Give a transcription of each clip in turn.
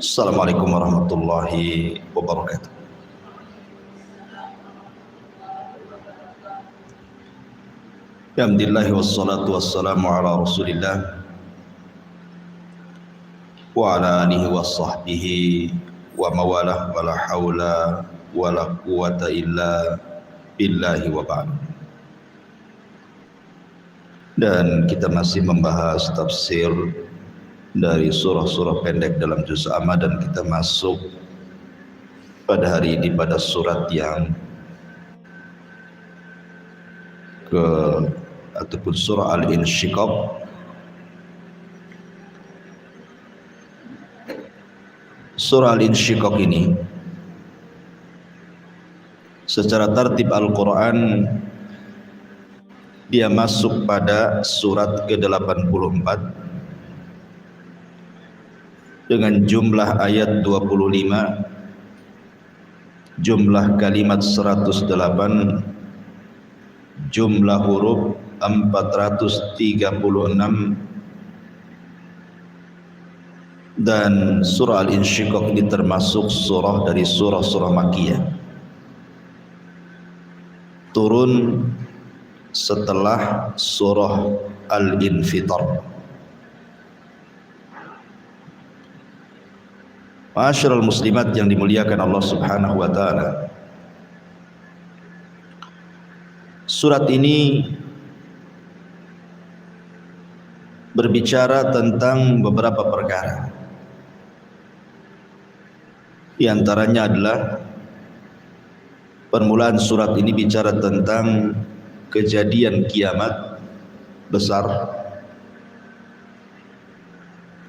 Assalamualaikum warahmatullahi wabarakatuh. Alhamdulillah wassalatu wassalamu ala Rasulillah wa ala alihi wa sahbihi wa mawalah wa la hawla wa la quwata illa billahi wa ba'd. Dan kita masih membahas tafsir dari surah-surah pendek dalam juz amma, dan kita masuk pada hari ini pada surat yang ataupun surah Al-Insyiqaq. Surah Al-Insyiqaq ini secara tertib Al-Quran dia masuk pada surat ke-84 dengan jumlah ayat 25, jumlah kalimat 108, jumlah huruf 436, dan surah Al-Insyiqaq ini termasuk surah dari surah-surah Makkiyah, turun setelah surah Al-Infitar. Ma'asyiral muslimat yang dimuliakan Allah Subhanahu wa taala, surat ini berbicara tentang beberapa perkara. Di antaranya adalah permulaan surat ini bicara tentang kejadian kiamat besar.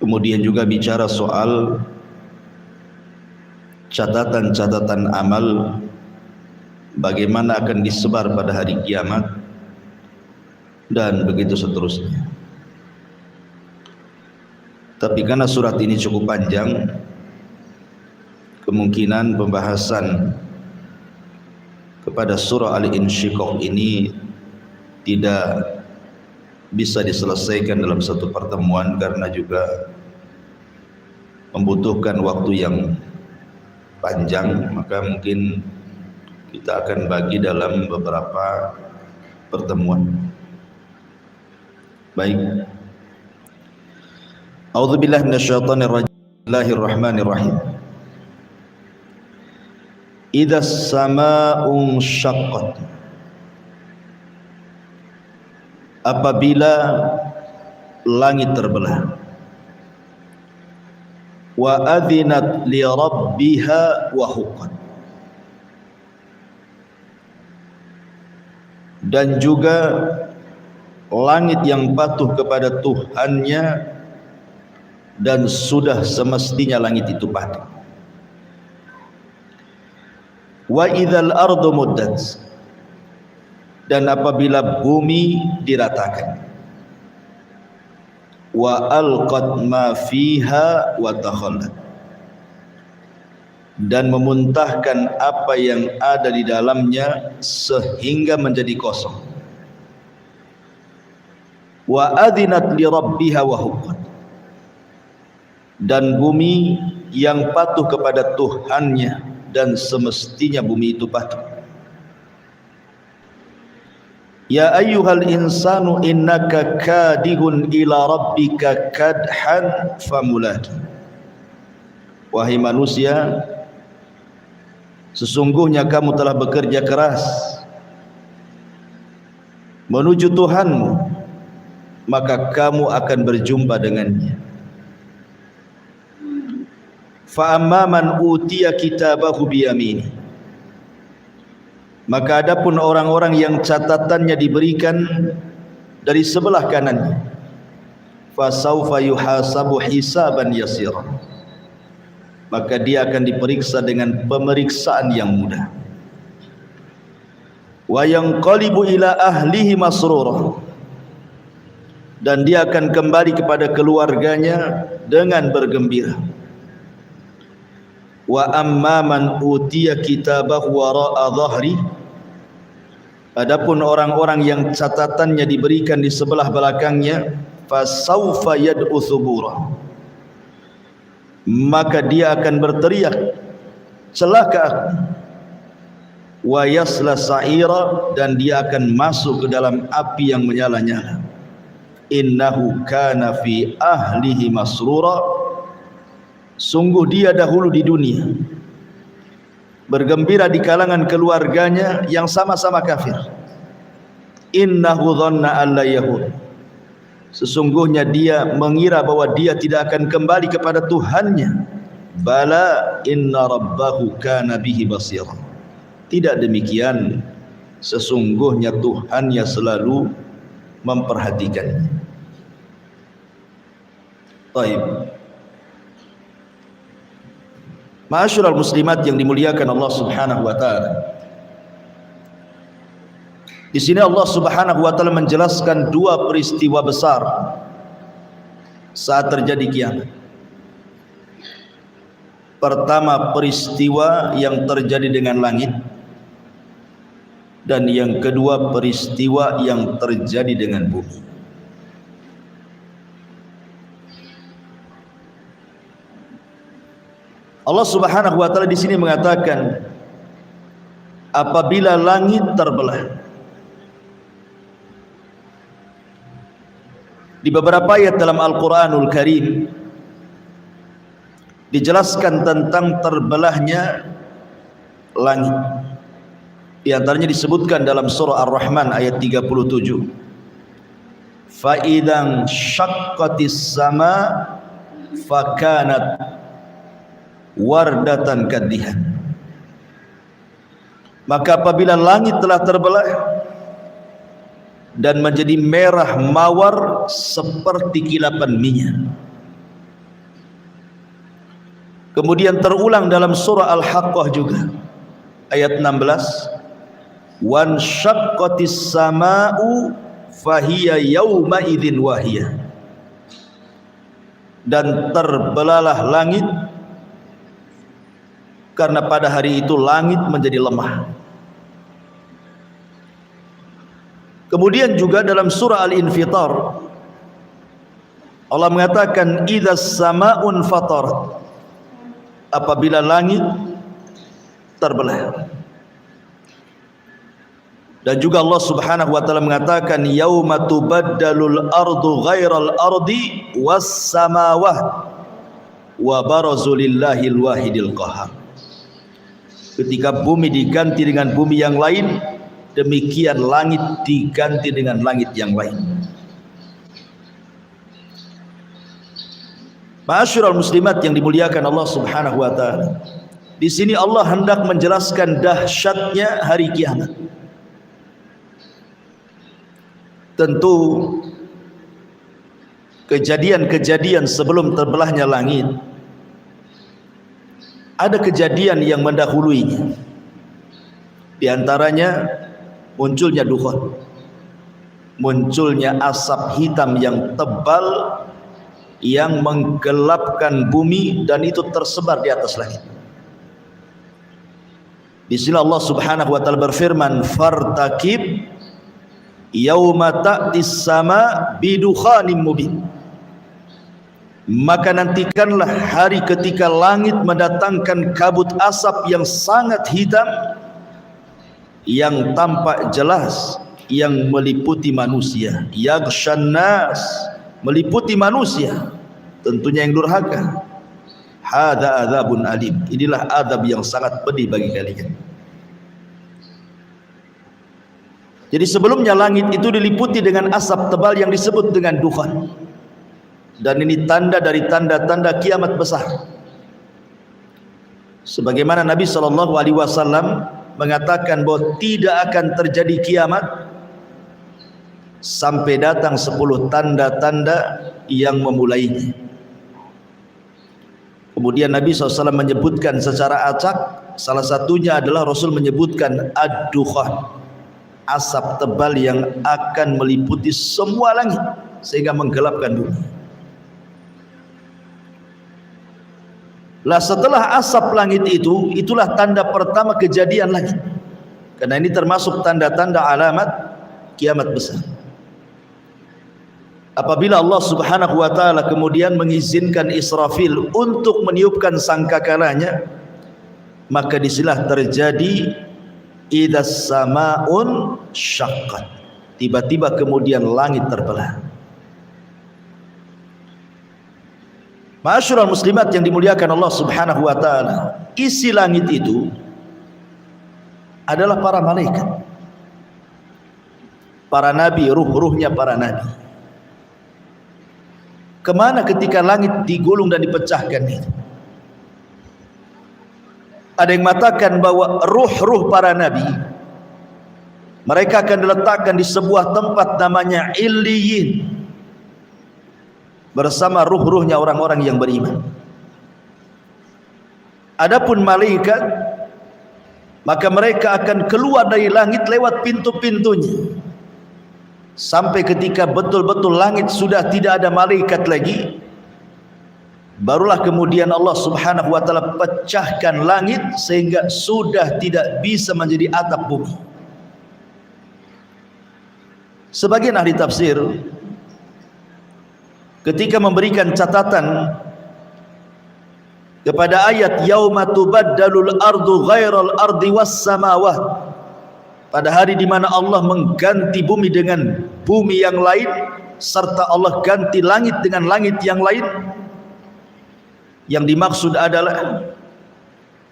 Kemudian juga bicara soal catatan-catatan amal, bagaimana akan disebar pada hari kiamat, dan begitu seterusnya. Tapi karena surat ini cukup panjang, kemungkinan pembahasan kepada surah Al-Insyiqaq ini tidak bisa diselesaikan dalam satu pertemuan, karena juga membutuhkan waktu yang panjang. Maka mungkin kita akan bagi dalam beberapa pertemuan. Baik. A'udzubillahi minasyaitonir rajim. Bismillahirrahmanirrahim. Idzas samaa'u syaqqat. Apabila langit terbelah. Wa adzinat li rabbiha wa huqqat. Dan juga langit yang patuh kepada Tuhannya, dan sudah semestinya langit itu patuh. Wa idzal ardu muddat. Dan apabila bumi diratakan. Wa alqat ma fiha wa takhallat. Dan memuntahkan apa yang ada di dalamnya sehingga menjadi kosong. Wa adzinat li rabbiha wa huqqat. Dan bumi yang patuh kepada Tuhannya, dan semestinya bumi itu patuh. Ya ayyuhal insanu innaka kadihun ila rabbika kadhan famulaki. Wahai manusia, sesungguhnya kamu telah bekerja keras menuju Tuhanmu, maka kamu akan berjumpa dengannya. Fa amma man utiya kitabahu biyamini. Maka adapun orang-orang yang catatannya diberikan dari sebelah kanannya, fa saufa yuhasabu hisaban yasira. Maka dia akan diperiksa dengan pemeriksaan yang mudah. Wa yanqalibu ila ahlihi masrura. Dan dia akan kembali kepada keluarganya dengan bergembira. Wa amma man utiya kitabahu wara'a dhahri. Adapun orang-orang yang catatannya diberikan di sebelah belakangnya, fasaufa yad'u thubura. maka dia akan berteriak, celaka aku. Wa yasla sa'ira, dan dia akan masuk ke dalam api yang menyala-nyala. Innahu kana fi ahlihi masrura, sungguh dia dahulu di dunia bergembira di kalangan keluarganya yang sama-sama kafir. Innahu dhanna alla yahud, sesungguhnya dia mengira bahwa dia tidak akan kembali kepada Tuhannya. Bala inna rabbahu kana bihi basira, tidak demikian, sesungguhnya Tuhannya selalu memperhatikannya. Baik. Ma'asyiral muslimat yang dimuliakan Allah Subhanahu wa taala. Di sini Allah Subhanahu wa taala menjelaskan dua peristiwa besar saat terjadi kiamat. Pertama, peristiwa yang terjadi dengan langit, dan yang kedua, peristiwa yang terjadi dengan bumi. Allah Subhanahu wa taala di sini mengatakan, apabila langit terbelah. Di beberapa ayat dalam Al-Qur'anul Karim dijelaskan tentang terbelahnya langit. Di antaranya disebutkan dalam surah Ar-Rahman ayat 37. Fa idzan syaqqatis sama fakanat wardatan kadihan. Maka apabila langit telah terbelah dan menjadi merah mawar seperti kilapan minyak. Kemudian terulang dalam surah Al-Haqqah juga ayat 16. Wan syaqqatis sama'u fahiya yauma idzin wahiyah, dan terbelahlah langit karena pada hari itu langit menjadi lemah. Kemudian juga dalam surah Al-Infitar Allah mengatakan idzas sama'un fatarat, apabila langit terbelah. Dan juga Allah Subhanahu wa taala mengatakan yauma tubaddalul ardu ghairal ardi was samawati wa barazu lillahil wahidil qahhar. Ketika bumi diganti dengan bumi yang lain, demikian langit diganti dengan langit yang lain. Ma'asyiral muslimat yang dimuliakan Allah Subhanahu wa taala. Di sini Allah hendak menjelaskan dahsyatnya hari kiamat. Tentu kejadian-kejadian sebelum terbelahnya langit, ada kejadian yang mendahuluinya. Di antaranya munculnya dukhan, munculnya asap hitam yang tebal yang menggelapkan bumi, dan itu tersebar di atas langit. Di sini Allah Subhanahu wa taala berfirman, fartakib yauma ta'tis sama bidukhanim mubin. Maka nantikanlah hari ketika langit mendatangkan kabut asap yang sangat hitam yang tampak jelas, yang meliputi manusia. Yaghshan nas, meliputi manusia, tentunya yang durhaka. Hadza adzabun alim, inilah azab yang sangat pedih bagi kalian. Jadi sebelumnya langit itu diliputi dengan asap tebal yang disebut dengan dukhan. Dan ini tanda dari tanda-tanda kiamat besar. Sebagaimana Nabi SAW mengatakan bahwa tidak akan terjadi kiamat sampai datang 10 tanda-tanda yang memulainya. Kemudian Nabi SAW menyebutkan secara acak, salah satunya adalah Rasul menyebutkan ad-dukhan, asap tebal yang akan meliputi semua langit sehingga menggelapkan bumi. Lah setelah asap langit itu, itulah tanda pertama kejadian langit. Karena ini termasuk tanda-tanda alamat kiamat besar. apabila Allah Subhanahu wa taala kemudian mengizinkan Israfil untuk meniupkan sangkakalanya, maka disinilah terjadi idzas samaun syaqqat. Tiba-tiba kemudian langit terbelah. Ma'asyiral muslimat yang dimuliakan Allah Subhanahu wa taala, isi langit itu adalah para malaikat, para nabi, ruh-ruhnya para nabi. Kemana ketika langit digulung dan dipecahkan itu? Ada yang mengatakan bahwa ruh-ruh para nabi mereka akan diletakkan di sebuah tempat namanya Illiyin bersama ruh-ruhnya orang-orang yang beriman. Adapun malaikat, maka mereka akan keluar dari langit lewat pintu-pintunya, sampai ketika betul-betul langit sudah tidak ada malaikat lagi, barulah kemudian Allah Subhanahu wa taala pecahkan langit sehingga sudah tidak bisa menjadi atap bumi. Sebagian ahli tafsir ketika memberikan catatan kepada ayat yauma tubaddalul ardu ghairal ardi was samawat, pada hari di mana Allah mengganti bumi dengan bumi yang lain, serta Allah ganti langit dengan langit yang lain. Yang dimaksud adalah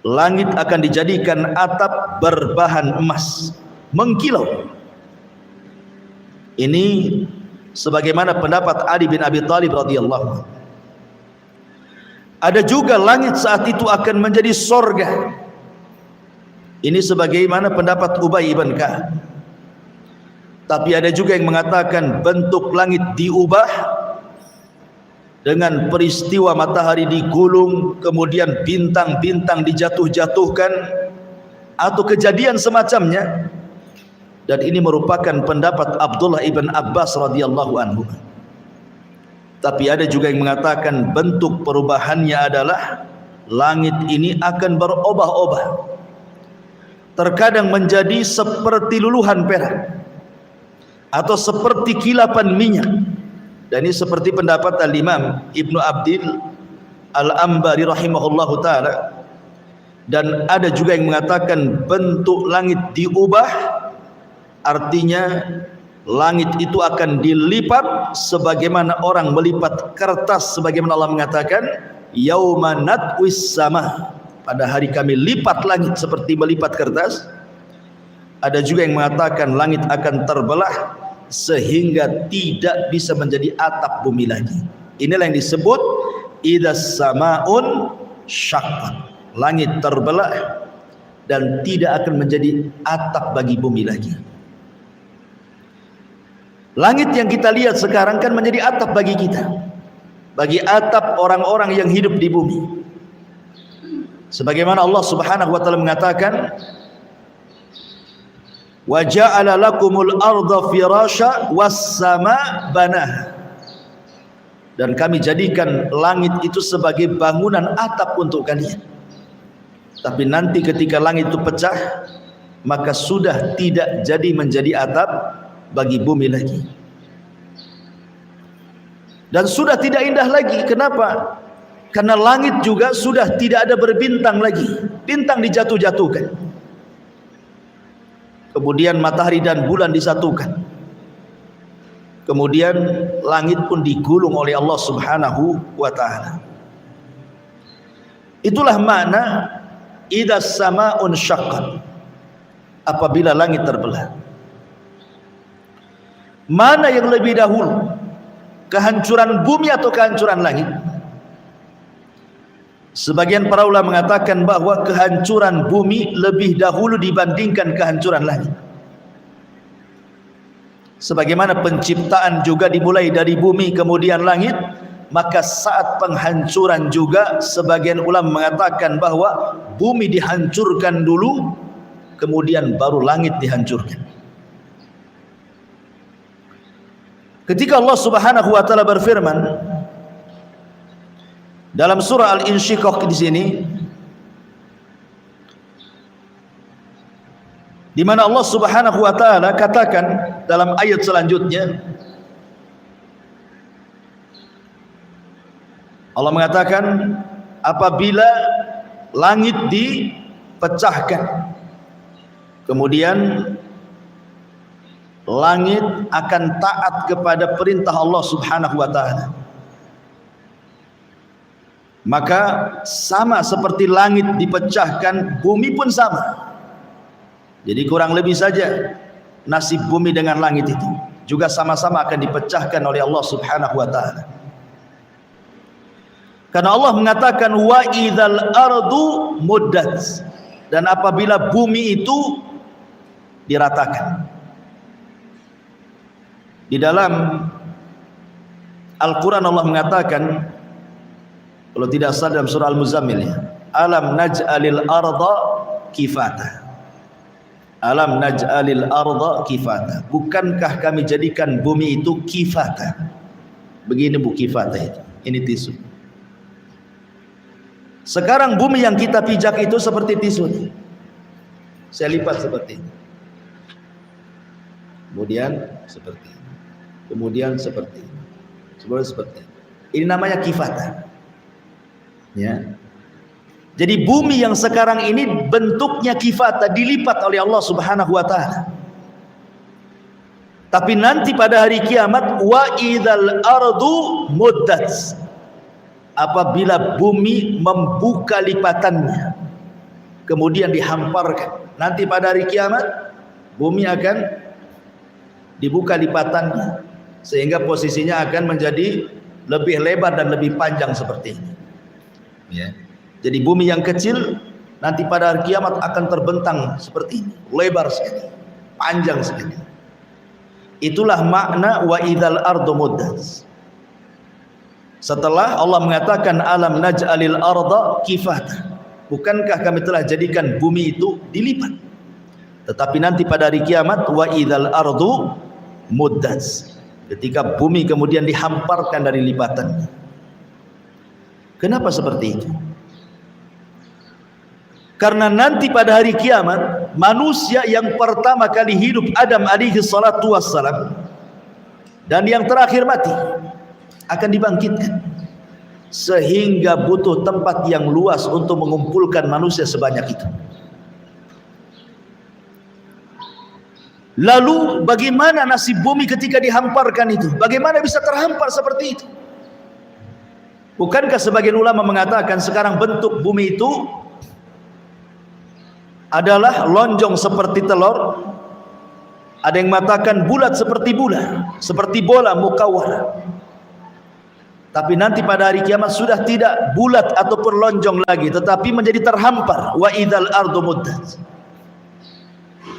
langit akan dijadikan atap berbahan emas mengkilau. Ini sebagaimana pendapat Ali bin Abi Thalib radhiyallahu anhu. Ada juga langit saat itu akan menjadi sorga. Ini sebagaimana pendapat Ubay ibn Ka'ab. Tapi ada juga yang mengatakan bentuk langit diubah dengan peristiwa matahari digulung, kemudian bintang-bintang dijatuh-jatuhkan, atau kejadian semacamnya. Dan ini merupakan pendapat Abdullah ibn Abbas radhiyallahu anhu. Tapi ada juga yang mengatakan bentuk perubahannya adalah langit ini akan berubah-ubah. Terkadang menjadi seperti luluhan perak atau seperti kilapan minyak. Dan ini seperti pendapat Al-Imam Ibnu Abdil Al-Ambari rahimahullahu ta'ala. Dan ada juga yang mengatakan bentuk langit diubah, artinya langit itu akan dilipat sebagaimana orang melipat kertas, sebagaimana Allah mengatakan yauma natwis sama, pada hari kami lipat langit seperti melipat kertas. Ada juga yang mengatakan langit akan terbelah sehingga tidak bisa menjadi atap bumi lagi. Inilah yang disebut idzas samaun syaqqat. Langit terbelah dan tidak akan menjadi atap bagi bumi lagi. Langit yang kita lihat sekarang kan menjadi atap bagi kita, bagi atap orang-orang yang hidup di bumi. Sebagaimana Allah Subhanahu wa taala mengatakan, wa ja'ala lakumul arda firasya was sama banah. Dan kami jadikan langit itu sebagai bangunan atap untuk kalian. Tapi nanti ketika langit itu pecah, maka sudah tidak jadi menjadi atap bagi bumi lagi. Dan sudah tidak indah lagi. Kenapa? Karena langit juga sudah tidak ada berbintang lagi. Bintang dijatuh-jatuhkan. Kemudian matahari dan bulan disatukan. Kemudian langit pun digulung oleh Allah Subhanahu wa ta'ala. Itulah makna idzas samaun syaqqat, apabila langit terbelah. Mana yang lebih dahulu, kehancuran bumi atau kehancuran langit? Sebagian para ulama mengatakan bahwa kehancuran bumi lebih dahulu dibandingkan kehancuran langit. Sebagaimana penciptaan juga dimulai dari bumi kemudian langit, maka saat penghancuran juga sebagian ulama mengatakan bahwa bumi dihancurkan dulu, kemudian baru langit dihancurkan. Ketika Allah Subhanahu wa taala berfirman dalam surah Al-Insyiqaq di sini, di mana Allah Subhanahu wa taala katakan dalam ayat selanjutnya, Allah mengatakan apabila langit dipecahkan, kemudian langit akan taat kepada perintah Allah Subhanahu wa taala. Maka sama seperti langit dipecahkan, bumi pun sama. Jadi kurang lebih saja nasib bumi dengan langit itu juga sama-sama akan dipecahkan oleh Allah Subhanahu wa taala. Karena Allah mengatakan wa idzal ardu muddat, dan apabila bumi itu diratakan. Di dalam Al-Quran Allah mengatakan, kalau tidak salah dalam surah Al-Muzammil, ya, alam naj'alil arda kifata. Alam naj'alil arda kifata. Bukankah kami jadikan bumi itu kifata? Begini bu kifata itu. Ini tisu. Sekarang bumi yang kita pijak itu seperti tisu. Saya lipat seperti ini. Kemudian seperti ini. Kemudian seperti ini. Seperti ini. Ini namanya kifata. Ya. Jadi bumi yang sekarang ini bentuknya kifata, dilipat oleh Allah Subhanahu wa taala. Tapi nanti pada hari kiamat wa idzal ardu muddat, apabila bumi membuka lipatannya kemudian dihamparkan, nanti pada hari kiamat bumi akan dibuka lipatannya sehingga posisinya akan menjadi lebih lebar dan lebih panjang seperti ini. Ya. Jadi bumi yang kecil nanti pada hari kiamat akan terbentang seperti ini, lebar sekali, panjang sekali. Itulah makna wa idzal ardu muddat. Setelah Allah mengatakan alam naj'alil arda kifata, bukankah kami telah jadikan bumi itu dilipat? Tetapi nanti pada hari kiamat wa idzal ardu muddat, ketika bumi kemudian dihamparkan dari lipatannya. Kenapa seperti itu? Karena nanti pada hari kiamat manusia yang pertama kali hidup Adam alaihi salatu wassalam dan yang terakhir mati akan dibangkitkan, sehingga butuh tempat yang luas untuk mengumpulkan manusia sebanyak itu. Lalu bagaimana nasib bumi ketika dihamparkan itu? Bagaimana bisa terhampar seperti itu? Bukankah sebagian ulama mengatakan sekarang bentuk bumi itu adalah lonjong seperti telur, ada yang mengatakan bulat seperti bola mukawwar. Tapi nanti pada hari kiamat sudah tidak bulat ataupun lonjong lagi, tetapi menjadi terhampar. Wa idzal ardu muddat.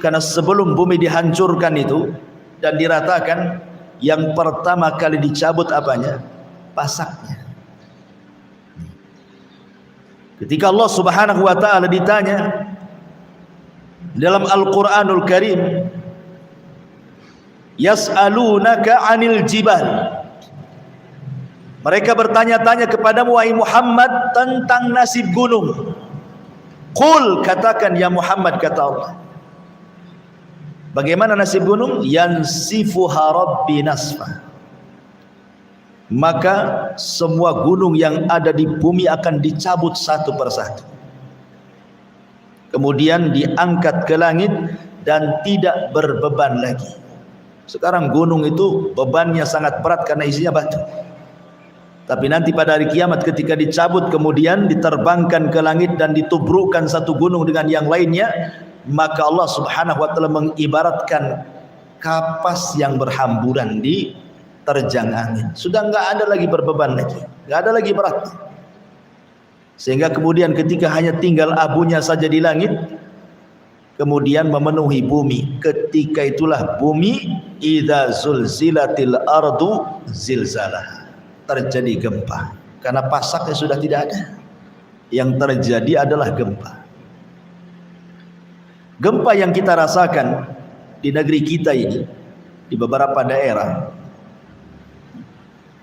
Karena sebelum bumi dihancurkan itu dan diratakan, yang pertama kali dicabut apanya? Pasaknya. Ketika Allah Subhanahu wa taala ditanya dalam Al-Qur'anul Karim, yas'alunaka 'anil jibal, mereka bertanya-tanya kepadamu wahai Muhammad tentang nasib gunung. Qul, katakan ya Muhammad, kata Allah, bagaimana nasib gunung? Yansifuha rabbi nasfa, maka semua gunung yang ada di bumi akan dicabut satu persatu, kemudian diangkat ke langit dan tidak berbeban lagi. Sekarang gunung itu bebannya sangat berat karena isinya batu. Tapi nanti pada hari kiamat ketika dicabut kemudian diterbangkan ke langit dan ditubrukkan satu gunung dengan yang lainnya, maka Allah Subhanahu wa taala mengibaratkan kapas yang berhamburan di terjang angin. Sudah enggak ada lagi berbeban lagi, enggak ada lagi berat. Sehingga kemudian ketika hanya tinggal abunya saja di langit, kemudian memenuhi bumi. Ketika itulah bumi idza zulzilatil ardu zilzalah, terjadi gempa. Karena pasaknya sudah tidak ada, yang terjadi adalah gempa. Gempa yang kita rasakan di negeri kita ini, di beberapa daerah,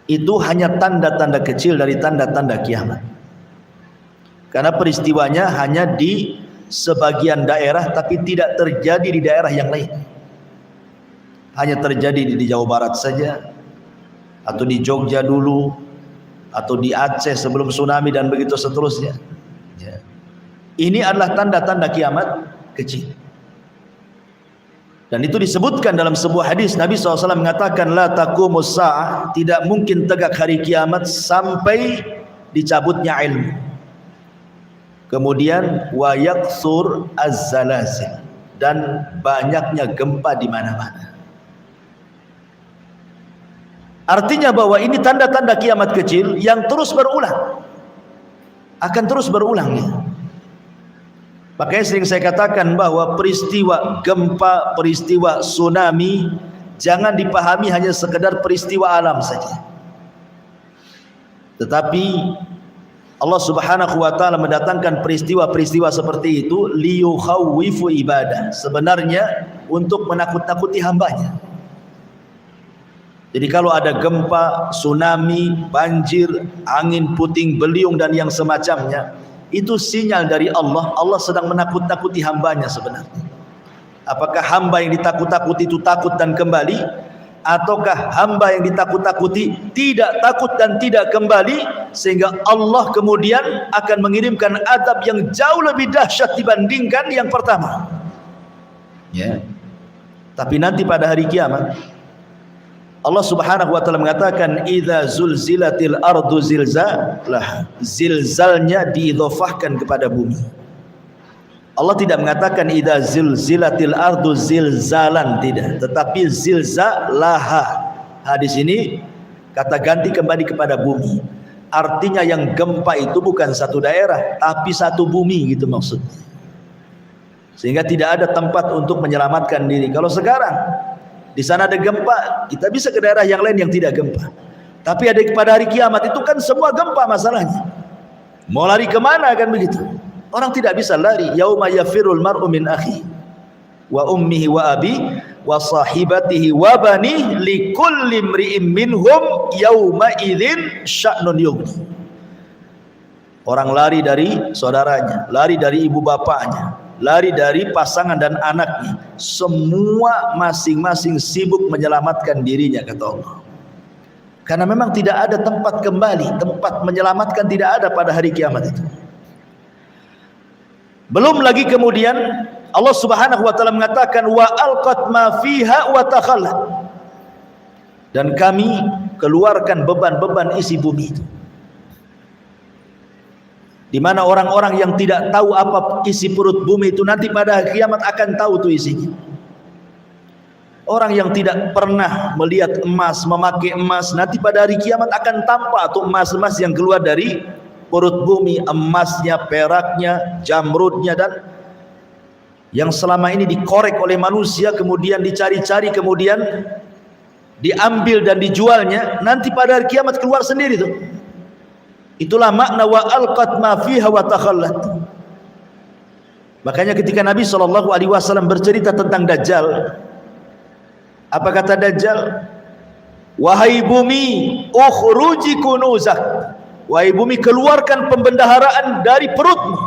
itu hanya tanda-tanda kecil dari tanda-tanda kiamat. Karena peristiwanya hanya di sebagian daerah, tapi tidak terjadi di daerah yang lain. Hanya terjadi di Jawa Barat saja, atau di Jogja dulu, atau di Aceh sebelum tsunami dan begitu seterusnya. Ya. Ini adalah tanda-tanda kiamat kecil. Dan itu disebutkan dalam sebuah hadis Nabi SAW mengatakan la taqumus sa'ah, tidak mungkin tegak hari kiamat sampai dicabutnya ilmu. Kemudian wa yakthur az-zalazil, dan banyaknya gempa di mana-mana. Artinya bahwa ini tanda-tanda kiamat kecil yang terus berulang, akan terus berulang ya. Makanya sering saya katakan bahwa peristiwa gempa, peristiwa tsunami jangan dipahami hanya sekedar peristiwa alam saja. Tetapi Allah Subhanahu wa taala mendatangkan peristiwa-peristiwa seperti itu liyukhawwifu ibadah, sebenarnya untuk menakut-nakuti hambanya. Jadi kalau ada gempa, tsunami, banjir, angin puting beliung dan yang semacamnya, itu sinyal dari Allah. Allah sedang menakut-nakuti hambanya sebenarnya. Apakah hamba yang ditakut-takuti itu takut dan kembali, ataukah hamba yang ditakut-takuti tidak takut dan tidak kembali, sehingga Allah kemudian akan mengirimkan azab yang jauh lebih dahsyat dibandingkan yang pertama ya. Tapi nanti pada hari kiamat Allah Subhanahu wa taala mengatakan idza zulzilatil ardu zilzalaha, zilzalnya diidhofahkan kepada bumi. Allah tidak mengatakan idza zulzilatil ardu zilzalan, tidak, tetapi zilzalaha. Di sini kata ganti kembali kepada bumi. Artinya yang gempa itu bukan satu daerah tapi satu bumi, gitu maksudnya. Sehingga tidak ada tempat untuk menyelamatkan diri. Kalau sekarang di sana ada gempa, kita bisa ke daerah yang lain yang tidak gempa. Tapi ada pada hari kiamat itu kan semua gempa masalahnya. Mau lari kemana kan begitu? Orang tidak bisa lari. Yauma yafirul mar'u min akhi wa ummihi wa abi wa sahibatihi wa bani likulli imri'in minhum yauma idzin sya'nun yughni. Orang lari dari saudaranya, lari dari ibu bapaknya, lari dari pasangan dan anaknya. Semua masing-masing sibuk menyelamatkan dirinya, kata Allah. Karena memang tidak ada tempat kembali, tempat menyelamatkan tidak ada pada hari kiamat itu. Belum lagi kemudian Allah Subhanahu wa taala mengatakan wa alqat ma fiha wa takhallat, dan kami keluarkan beban-beban isi bumi itu. Di mana orang-orang yang tidak tahu apa isi perut bumi itu nanti pada hari kiamat akan tahu tuh isinya. Orang yang tidak pernah melihat emas, memakai emas, nanti pada hari kiamat akan tampak tuh emas-emas yang keluar dari perut bumi, emasnya, peraknya, jamrudnya, dan yang selama ini dikorek oleh manusia, kemudian dicari-cari, kemudian diambil dan dijualnya, nanti pada hari kiamat keluar sendiri tuh. Itulah makna wa alqat ma fiha wa takhallat. Makanya ketika Nabi SAW bercerita tentang Dajjal, apa kata Dajjal? Wahai bumi, ukhruji kunuzak. Wahai bumi, keluarkan pembendaharaan dari perutmu.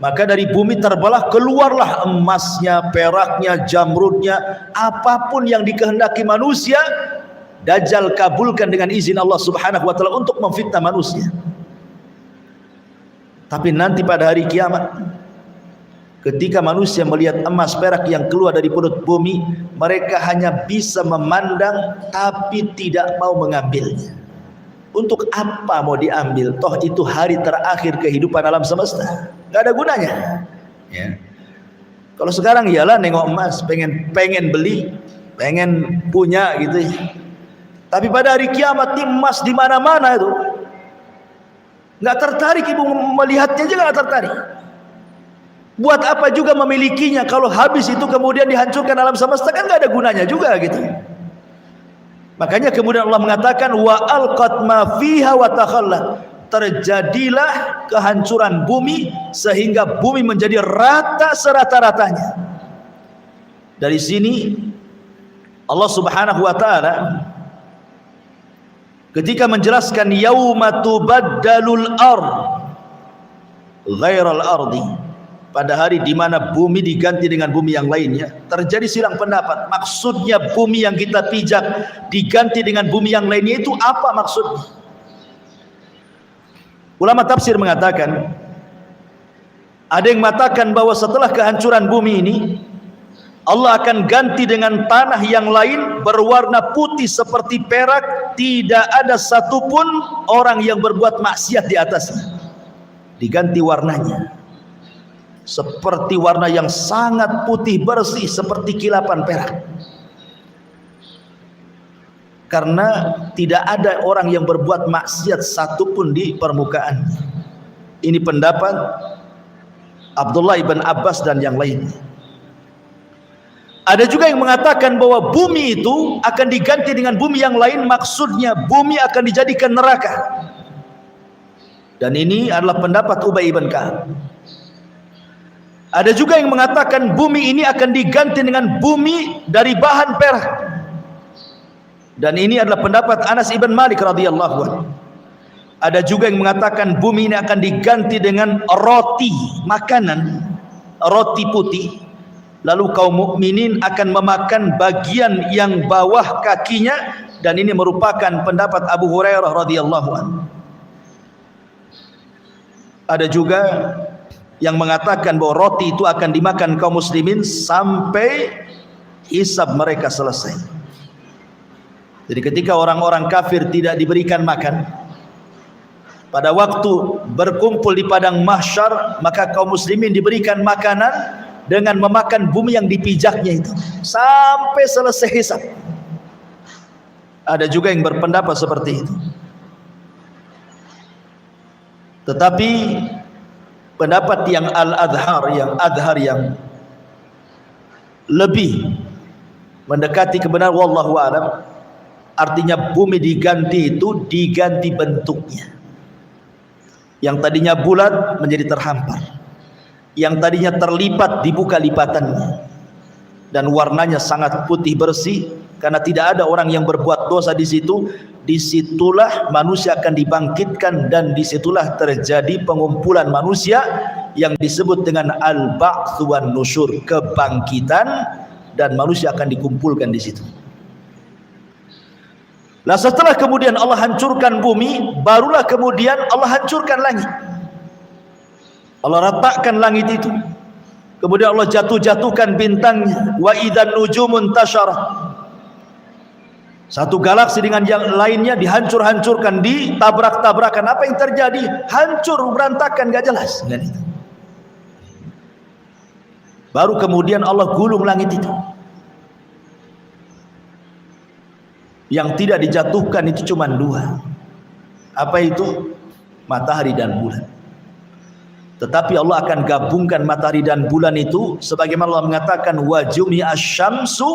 Maka dari bumi terbelah keluarlah emasnya, peraknya, jamrudnya, apapun yang dikehendaki manusia. Dajjal kabulkan dengan izin Allah Subhanahu wa taala untuk memfitnah manusia. Tapi nanti pada hari kiamat, ketika manusia melihat emas perak yang keluar dari perut bumi, mereka hanya bisa memandang tapi tidak mau mengambilnya. Untuk apa mau diambil? Toh itu hari terakhir kehidupan alam semesta, nggak ada gunanya ya. Kalau sekarang iyalah nengok emas, pengen beli, pengen punya gitu ya. Tapi pada hari kiamat emas di mana-mana itu, nggak tertarik ibu melihatnya juga, nggak tertarik. Buat apa juga memilikinya kalau habis itu kemudian dihancurkan alam semesta, kan nggak ada gunanya juga gitu. Makanya kemudian Allah mengatakan wa alqat ma fiha wa takhallat. Terjadilah kehancuran bumi sehingga bumi menjadi rata serata-ratanya. Dari sini Allah Subhanahu wa taala ketika menjelaskan yauma tubaddalul ard ghairal ardi, pada hari di mana bumi diganti dengan bumi yang lainnya, terjadi silang pendapat. Maksudnya bumi yang kita pijak diganti dengan bumi yang lainnya itu apa maksudnya? Ulama tafsir mengatakan, ada yang mengatakan bahwa setelah kehancuran bumi ini, Allah akan ganti dengan tanah yang lain berwarna putih seperti perak, tidak ada satupun orang yang berbuat maksiat di atasnya. Diganti warnanya seperti warna yang sangat putih bersih seperti kilapan perak, karena tidak ada orang yang berbuat maksiat satupun di permukaan. Ini pendapat Abdullah ibn Abbas dan yang lainnya. Ada juga yang mengatakan bahwa bumi itu akan diganti dengan bumi yang lain, maksudnya bumi akan dijadikan neraka. Dan ini adalah pendapat Ubay ibn Ka'ab. Ada juga yang mengatakan bumi ini akan diganti dengan bumi dari bahan perak. Dan ini adalah pendapat Anas ibn Malik radhiyallahu anhu. Ada juga yang mengatakan bumi ini akan diganti dengan roti, makanan, roti putih. Lalu kaum mukminin akan memakan bagian yang bawah kakinya, dan ini merupakan pendapat Abu Hurairah radhiyallahu anhu. Ada juga yang mengatakan bahwa roti itu akan dimakan kaum muslimin sampai hisab mereka selesai. Jadi ketika orang-orang kafir tidak diberikan makan, pada waktu berkumpul di padang mahsyar, maka kaum muslimin diberikan makanan dengan memakan bumi yang dipijaknya itu sampai selesai hisab. Ada juga yang berpendapat seperti itu. Tetapi pendapat yang adhar yang lebih mendekati kebenaran, wallahu a'lam, artinya bumi diganti itu diganti bentuknya. Yang tadinya bulat menjadi terhampar, yang tadinya terlipat dibuka lipatannya, dan warnanya sangat putih bersih karena tidak ada orang yang berbuat dosa di situ. Disitulah manusia akan dibangkitkan, dan disitulah terjadi pengumpulan manusia yang disebut dengan al-ba'ts wan nusyur, kebangkitan, dan manusia akan dikumpulkan di situ. Nah, setelah kemudian Allah hancurkan bumi, barulah kemudian Allah hancurkan langit. Allah ratakan langit itu. Kemudian Allah jatuhkan bintangnya. Wa idzan nujumun tasharat. Satu galaksi dengan yang lainnya dihancur-hancurkan, ditabrak-tabrakan. Apa yang terjadi? Hancur, berantakan, gak jelas. Baru kemudian Allah gulung langit itu. Yang tidak dijatuhkan itu cuma dua. Apa itu? Matahari dan bulan. Tetapi Allah akan gabungkan matahari dan bulan itu, sebagaimana Allah mengatakan wa jumi'a asy-syamsu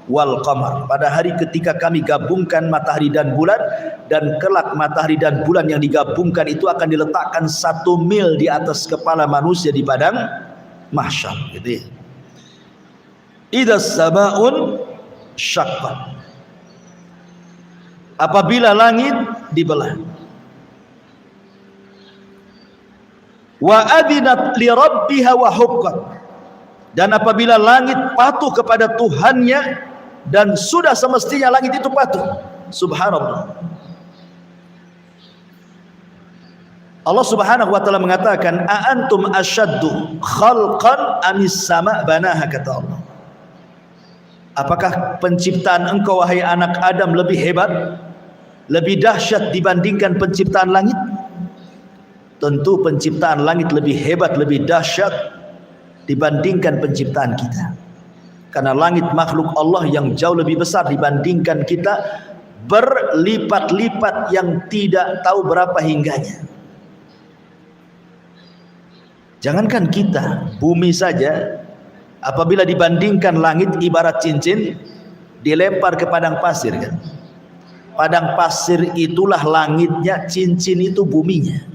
wal qamar. Pada hari ketika kami gabungkan matahari dan bulan, dan kelak matahari dan bulan yang digabungkan itu akan diletakkan 1 mil di atas kepala manusia di padang mahsyar, gitu ya. Idza samaun syaqqat. Apabila langit dibelah. Wa adinat li rabbiha wa huqqat. Dan apabila langit patuh kepada Tuhannya, dan sudah semestinya langit itu patuh. Subhanallah. Allah Subhanahu wa taala mengatakan, a antum asyaddu khalqan amis sama' banaha, kata Allah. Apakah penciptaan engkau wahai anak Adam lebih hebat, lebih dahsyat dibandingkan penciptaan langit? Tentu penciptaan langit lebih hebat, lebih dahsyat dibandingkan penciptaan kita. Karena langit makhluk Allah yang jauh lebih besar dibandingkan kita, berlipat-lipat yang tidak tahu berapa hingganya. Jangankan kita, bumi saja apabila dibandingkan langit ibarat cincin dilempar ke padang pasir, kan? Padang pasir itulah langitnya, cincin itu buminya.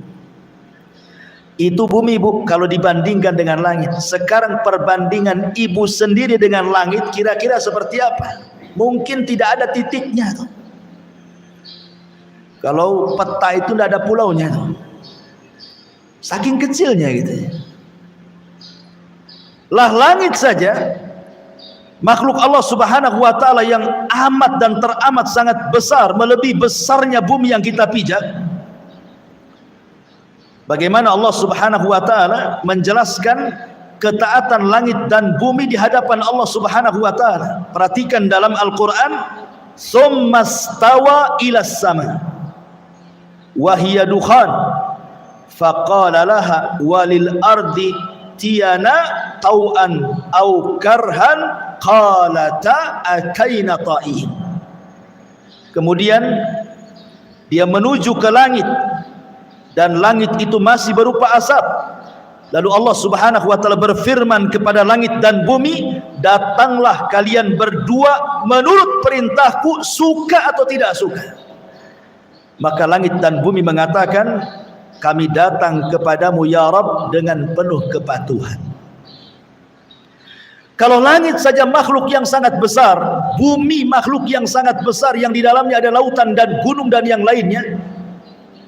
Itu bumi, Bu, kalau dibandingkan dengan langit. Sekarang perbandingan ibu sendiri dengan langit kira-kira seperti apa? Mungkin tidak ada titiknya tuh. Kalau peta itu tidak ada pulaunya tuh. Saking kecilnya gitu ya. Lah langit saja, makhluk Allah Subhanahu wa taala yang amat dan teramat sangat besar, melebihi besarnya bumi yang kita pijak. bagaimana Allah Subhanahu wa taala menjelaskan ketaatan langit dan bumi di hadapan Allah Subhanahu wa taala. Perhatikan dalam Al-Qur'an, "Tsummastawa ilas sama wa hiya dukhan faqala laha walil ardi tiyana tau'an au karhan qalata ataina ta'in." Kemudian dia menuju ke langit dan langit itu masih berupa asap. Lalu Allah Subhanahu wa taala berfirman kepada langit dan bumi, "Datanglah kalian berdua menurut perintahku, suka atau tidak suka." Maka langit dan bumi mengatakan, "Kami datang kepadamu ya Rabb dengan penuh kepatuhan." Kalau langit saja makhluk yang sangat besar, bumi makhluk yang sangat besar yang di dalamnya ada lautan dan gunung dan yang lainnya,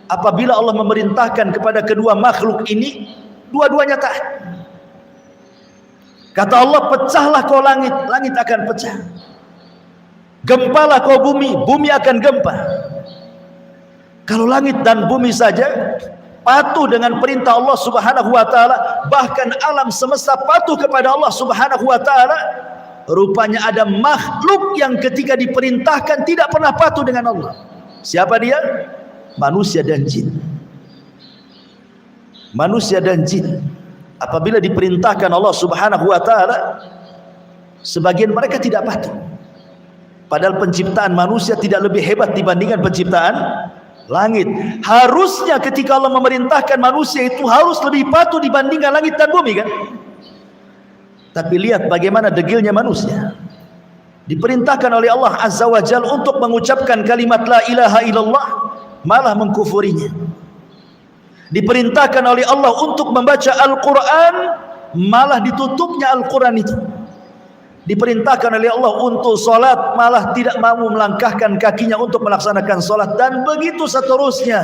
apabila Allah memerintahkan kepada kedua makhluk ini, dua-duanya taat. Kata Allah, "Pecahlah kau langit, langit akan pecah. Gempalah kau bumi, bumi akan gempa." Kalau langit dan bumi saja patuh dengan perintah Allah Subhanahu wa taala, bahkan alam semesta patuh kepada Allah Subhanahu wa taala, rupanya ada makhluk yang ketika diperintahkan tidak pernah patuh dengan Allah. Siapa dia? Manusia dan jin. Manusia dan jin apabila diperintahkan Allah Subhanahu wa taala, sebagian mereka tidak patuh. Padahal penciptaan manusia tidak lebih hebat dibandingkan penciptaan langit. Harusnya ketika Allah memerintahkan manusia itu harus lebih patuh dibandingkan langit dan bumi, kan? Tapi lihat bagaimana degilnya manusia. Diperintahkan oleh Allah Azza wa Jalla untuk mengucapkan kalimat la ilaha illallah, malah mengkufurinya. Diperintahkan oleh Allah untuk membaca Al-Quran, malah ditutupnya Al-Quran itu. Diperintahkan oleh Allah untuk solat, malah tidak mau melangkahkan kakinya untuk melaksanakan solat, dan begitu seterusnya.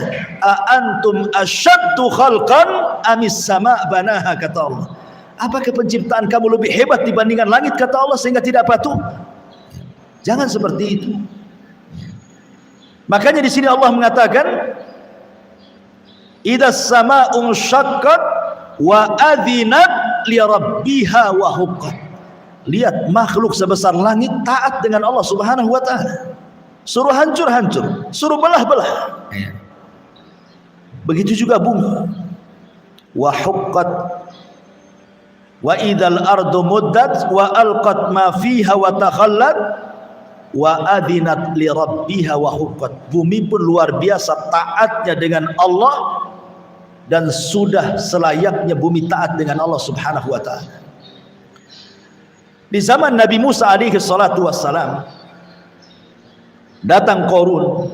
Antum asyaddu khalqan amis sama banaha, kata Allah. Apakah penciptaan kamu lebih hebat dibandingkan langit, kata Allah, sehingga tidak patuh? Jangan seperti itu. Makanya di sini Allah mengatakan, "Idas sama'u syaqqat wa adzinat li rabbiha wa huqqat." Lihat, makhluk sebesar langit taat dengan Allah Subhanahu wa taala. Suruh hancur-hancur, suruh belah-belah. Begitu juga bumi. Wa huqqat wa idzal ardu muddat wa alqat ma fiha wa takhallat wa adzinat li rabbiha wa huqqat. Bumi pun luar biasa taatnya dengan Allah, dan sudah selayaknya bumi taat dengan Allah Subhanahu wa taala. Di zaman Nabi Musa alaihi salatu wassalam, datang Qarun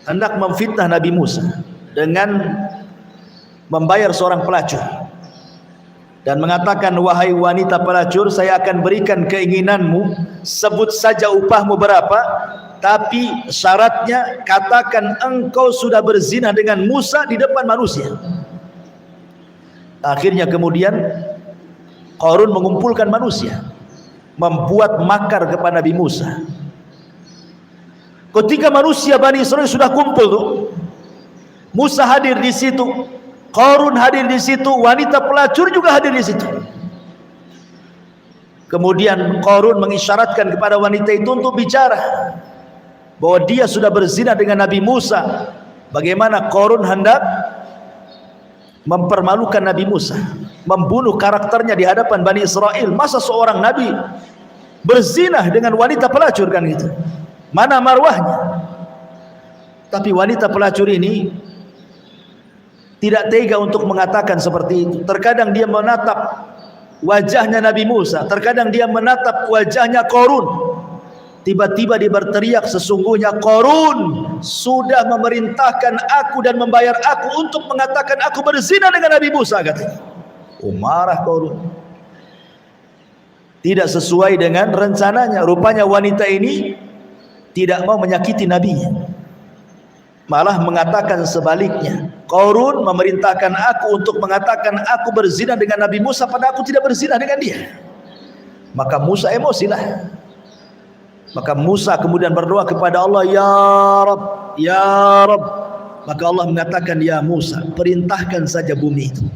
hendak memfitnah Nabi Musa dengan membayar seorang pelacur dan mengatakan, "Wahai wanita pelacur, saya akan berikan keinginanmu, sebut saja upahmu berapa, tapi syaratnya katakan engkau sudah berzina dengan Musa di depan manusia." Akhirnya kemudian Qarun mengumpulkan manusia, membuat makar kepada Nabi Musa. Ketika manusia Bani Israil sudah kumpul tuh, Musa hadir di situ, Qarun hadir di situ, wanita pelacur juga hadir di situ. Kemudian Qarun mengisyaratkan kepada wanita itu untuk bicara bahwa dia sudah berzina dengan Nabi Musa. Bagaimana Qarun hendak mempermalukan Nabi Musa, membunuh karakternya di hadapan Bani Israel. Masa seorang nabi berzinah dengan wanita pelacur, kan gitu? Mana marwahnya? Tapi wanita pelacur ini tidak tega untuk mengatakan seperti itu. Terkadang dia menatap wajahnya Nabi Musa, terkadang dia menatap wajahnya Qarun. Tiba-tiba dia berteriak, "Sesungguhnya Qarun sudah memerintahkan aku dan membayar aku untuk mengatakan aku berzina dengan Nabi Musa," katanya. Marah Qarun. Tidak sesuai dengan rencananya. Rupanya wanita ini tidak mau menyakiti Nabi, malah mengatakan sebaliknya. Qarun memerintahkan aku untuk mengatakan aku berzina dengan Nabi Musa, padahal aku tidak berzina dengan dia. Maka Musa emosilah. Maka Musa kemudian berdoa kepada Allah, "Ya Rabb, ya Rabb." Maka Allah mengatakan, ya Musa, perintahkan saja bumi itu.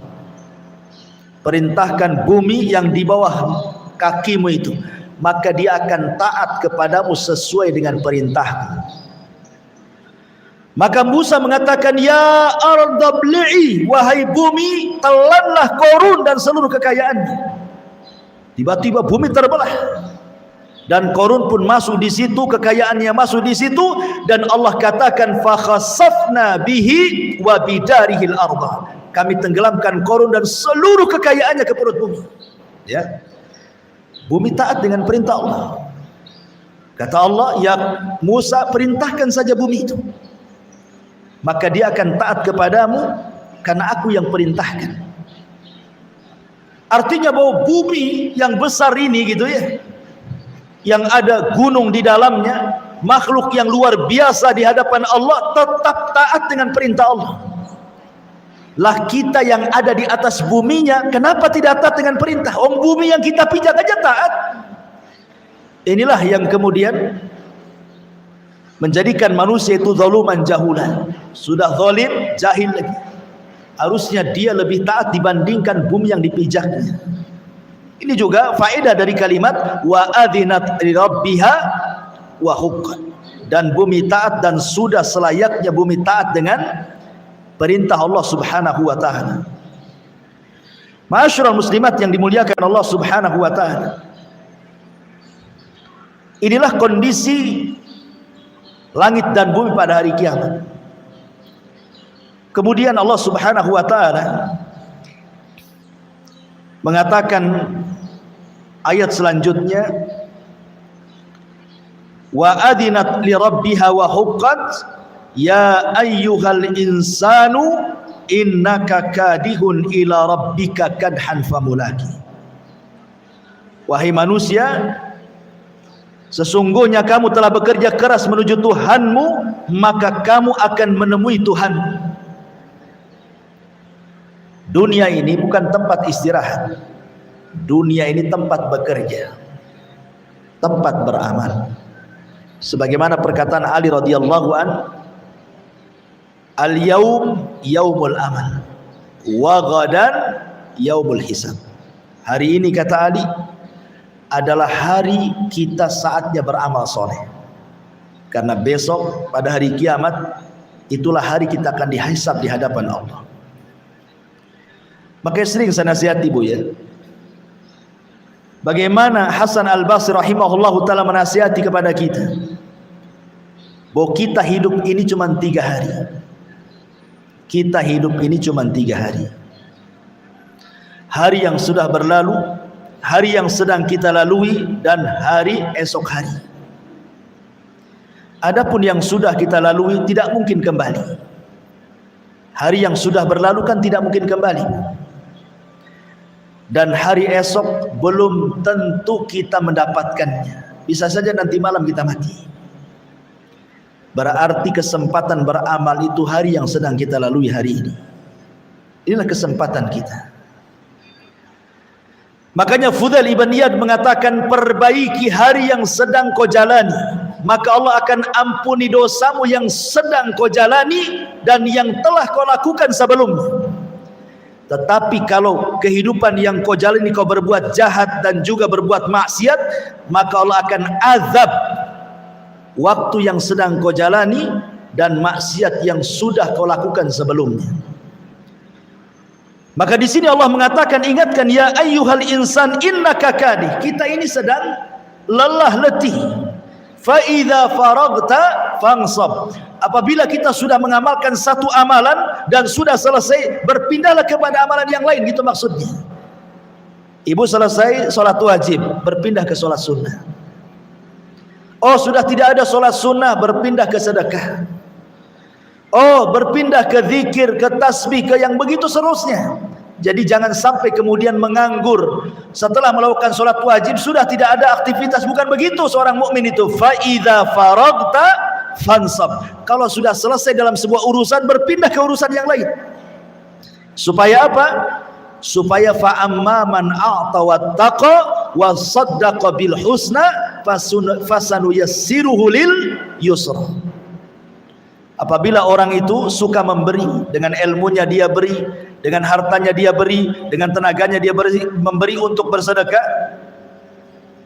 Perintahkan bumi yang di bawah kakimu itu, maka dia akan taat kepadamu sesuai dengan perintahku. Maka Musa mengatakan, ya ardh bli'i, wahai bumi, telanlah Qarun dan seluruh kekayaannya. Tiba-tiba bumi terbelah dan Qarun pun masuk di situ, kekayaannya masuk di situ, dan Allah katakan, fa khasafna bihi wa bidarihil ardh. Kami tenggelamkan Qarun dan seluruh kekayaannya ke perut bumi. Ya. Bumi taat dengan perintah Allah. Kata Allah, ya Musa, perintahkan saja bumi itu, maka dia akan taat kepadamu karena aku yang perintahkan. Artinya bahwa bumi yang besar ini gitu ya, yang ada gunung di dalamnya, makhluk yang luar biasa di hadapan Allah, tetap taat dengan perintah Allah. Lah kita yang ada di atas buminya, kenapa tidak taat dengan perintah? Bumi yang kita pijak aja taat. Inilah yang kemudian menjadikan manusia itu zaluman jahulan. Sudah zalim, jahil lagi. Harusnya dia lebih taat dibandingkan bumi yang dipijaknya. Ini juga faedah dari kalimat wa adzinat li rabbiha wa huqqat. Dan bumi taat, dan sudah selayaknya bumi taat dengan perintah Allah Subhanahu wa taala. Ma'asyiral muslimat yang dimuliakan Allah Subhanahu wa taala. Inilah kondisi langit dan bumi pada hari kiamat. Kemudian Allah Subhanahu wa taala mengatakan ayat selanjutnya, wa adzinat li rabbiha wa huqqat ya ayyuhal insanu innaka kadihun ila rabbika kadhan famulaki. Wahai manusia, sesungguhnya kamu telah bekerja keras menuju Tuhanmu, maka kamu akan menemui Tuhan. Dunia ini bukan tempat istirahat. Dunia ini tempat bekerja, tempat beramal. Sebagaimana perkataan Ali radhiyallahu an, al-yaum yaumul amal wa ghadan yaumul hisab. Hari ini, kata Ali, adalah hari kita saatnya beramal soleh. Karena besok pada hari kiamat, itulah hari kita akan dihisab di hadapan Allah. Makanya sering saya nasihati, Bu, ya, bagaimana Hasan Al-Basri rahimahullahu ta'ala menasihati kepada kita bahwa kita hidup ini cuma 3 hari. Kita hidup ini cuma 3 hari. Hari yang sudah berlalu, hari yang sedang kita lalui, dan hari esok hari. Adapun yang sudah kita lalui tidak mungkin kembali. Hari yang sudah berlalu kan tidak mungkin kembali. Dan hari esok belum tentu kita mendapatkannya. Bisa saja nanti malam kita mati. Berarti kesempatan beramal itu hari yang sedang kita lalui hari ini. Inilah kesempatan kita. Makanya Fudail ibn Iyad mengatakan, perbaiki hari yang sedang kau jalani, maka Allah akan ampuni dosamu yang sedang kau jalani dan yang telah kau lakukan sebelumnya. Tetapi kalau kehidupan yang kau jalani kau berbuat jahat dan juga berbuat maksiat, maka Allah akan azab waktu yang sedang kau jalani dan maksiat yang sudah kau lakukan sebelumnya. Maka di sini Allah mengatakan, ingatkan, ya ayyuhal insan innaka kadih. Kita ini sedang lelah letih. Fa idza faragta fansab. Apabila kita sudah mengamalkan satu amalan dan sudah selesai, berpindahlah kepada amalan yang lain, gitu maksudnya. Ibu selesai sholat wajib, berpindah ke sholat sunnah. Oh, sudah tidak ada sholat sunnah, berpindah ke sedekah. Oh, berpindah ke zikir, ke tasbih, ke yang begitu seterusnya. Jadi jangan sampai kemudian menganggur setelah melakukan sholat wajib, sudah tidak ada aktivitas. Bukan begitu seorang mukmin itu. Fa idza faragta fansab. Kalau sudah selesai dalam sebuah urusan, berpindah ke urusan yang lain. Supaya apa? Supaya fa amma man a'ta wattaqa wa saddaqa bil husna fasanuyassiruhu lil yusra. Apabila orang itu suka memberi, dengan ilmunya dia beri, dengan hartanya dia beri, dengan tenaganya dia memberi untuk bersedekah,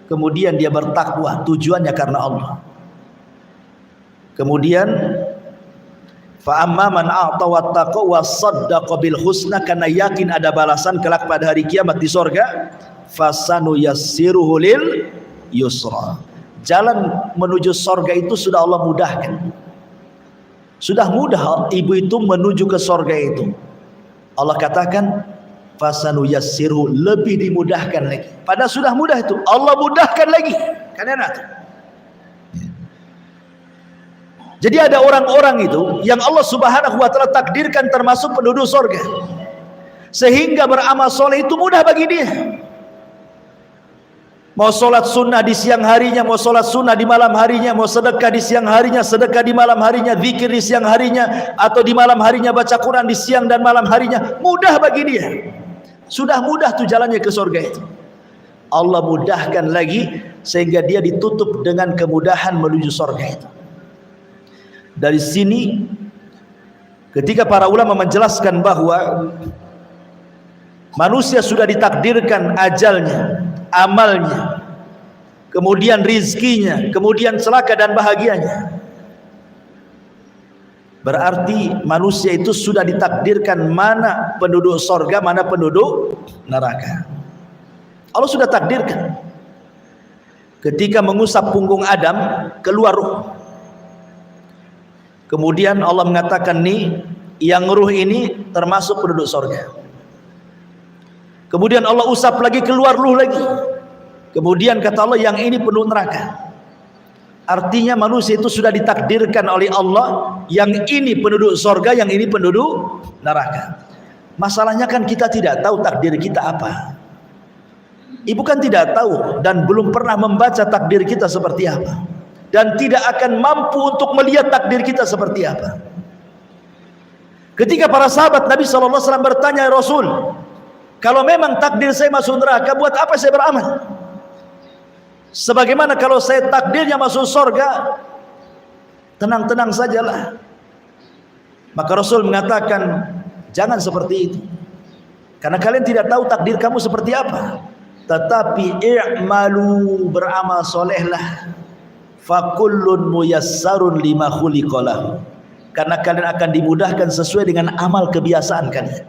kemudian dia bertakwa, tujuannya karena Allah. Kemudian fa amma man a'ta wattaqa wa saddaqa bil husna, karena yakin ada balasan kelak pada hari kiamat di surga, fasanu yassiruhu lil yusra. Jalan menuju surga itu sudah Allah mudahkan. Sudah mudah ibu itu menuju ke surga itu. Allah katakan fasanu yassiruhu, lebih dimudahkan lagi. Padahal sudah mudah itu, Allah mudahkan lagi. Kan enak tuh. Jadi ada orang-orang itu yang Allah Subhanahu wa taala takdirkan termasuk penduduk surga, sehingga beramal soleh itu mudah bagi dia. Mau sholat sunnah di siang harinya, mau sholat sunnah di malam harinya, mau sedekah di siang harinya, sedekah di malam harinya, zikir di siang harinya, atau di malam harinya baca Quran di siang dan malam harinya, mudah bagi dia. Sudah mudah tuh jalannya ke surga itu. Allah mudahkan lagi sehingga dia ditutup dengan kemudahan menuju surga itu. Dari sini ketika para ulama menjelaskan bahwa manusia sudah ditakdirkan ajalnya, amalnya, kemudian rizkinya, kemudian celaka dan bahagianya, berarti manusia itu sudah ditakdirkan mana penduduk surga, mana penduduk neraka. Allah sudah takdirkan. Ketika mengusap punggung Adam, keluar ruh. Kemudian Allah mengatakan, nih yang ruh ini termasuk penduduk surga. Kemudian Allah usap lagi, keluar ruh lagi. Kemudian kata Allah, yang ini penduduk neraka. Artinya manusia itu sudah ditakdirkan oleh Allah, yang ini penduduk surga, yang ini penduduk neraka. Masalahnya kan kita tidak tahu takdir kita apa. Ibu kan tidak tahu dan belum pernah membaca takdir kita seperti apa, dan tidak akan mampu untuk melihat takdir kita seperti apa. Ketika para sahabat Nabi SAW bertanya, Rasul, kalau memang takdir saya masuk neraka, buat apa saya beramal? Sebagaimana kalau saya takdirnya masuk surga, tenang-tenang sajalah. Maka Rasul mengatakan, jangan seperti itu, karena kalian tidak tahu takdir kamu seperti apa. Tetapi i'malu, beramal solehlah, fakullun muyassarun lima khuliqalahu, karena kalian akan dimudahkan sesuai dengan amal kebiasaan kalian.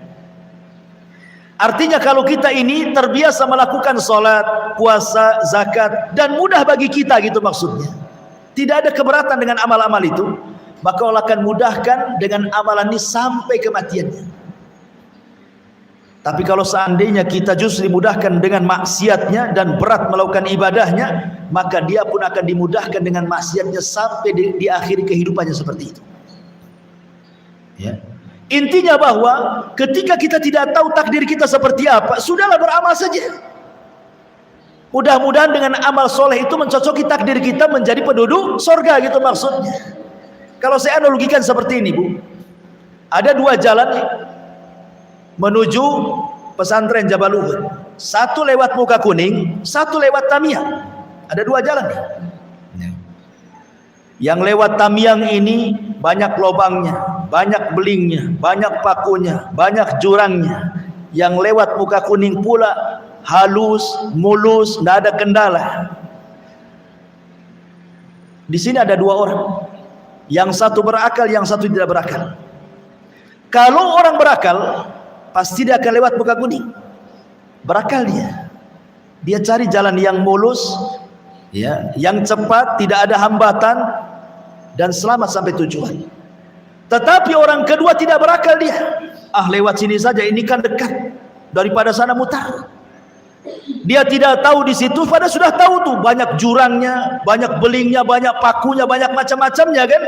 Artinya kalau kita ini terbiasa melakukan sholat, puasa, zakat, dan mudah bagi kita gitu maksudnya, tidak ada keberatan dengan amal-amal itu, maka Allah akan mudahkan dengan amalan ini sampai kematiannya. Tapi kalau seandainya kita justru dimudahkan dengan maksiatnya dan berat melakukan ibadahnya, maka dia pun akan dimudahkan dengan maksiatnya sampai di akhir kehidupannya seperti itu. Ya. Intinya bahwa ketika kita tidak tahu takdir kita seperti apa, sudahlah beramal saja. Mudah-mudahan dengan amal soleh itu mencocoki takdir kita menjadi penduduk surga gitu maksudnya. Kalau saya analogikan seperti ini, Bu, ada dua jalan menuju pesantren Jabal Uhud. Satu lewat Muka Kuning, satu lewat Tamiang. Ada dua jalan. Yang lewat Tamiang ini banyak lubangnya, banyak belingnya, banyak pakunya, banyak jurangnya. Yang lewat Muka Kuning pula halus, mulus, tidak ada kendala. Di sini ada dua orang. Yang satu berakal, yang satu tidak berakal. Kalau orang berakal, pasti dia akan lewat Muka Kuning. Berakal dia. Dia cari jalan yang mulus, ya, yang cepat, tidak ada hambatan, dan selamat sampai tujuan. Tetapi orang kedua tidak berakal dia. Ah, lewat sini saja, ini kan dekat, daripada sana mutar. Dia tidak tahu di situ, pada sudah tahu tuh banyak jurangnya, banyak belingnya, banyak pakunya, banyak macam-macamnya kan.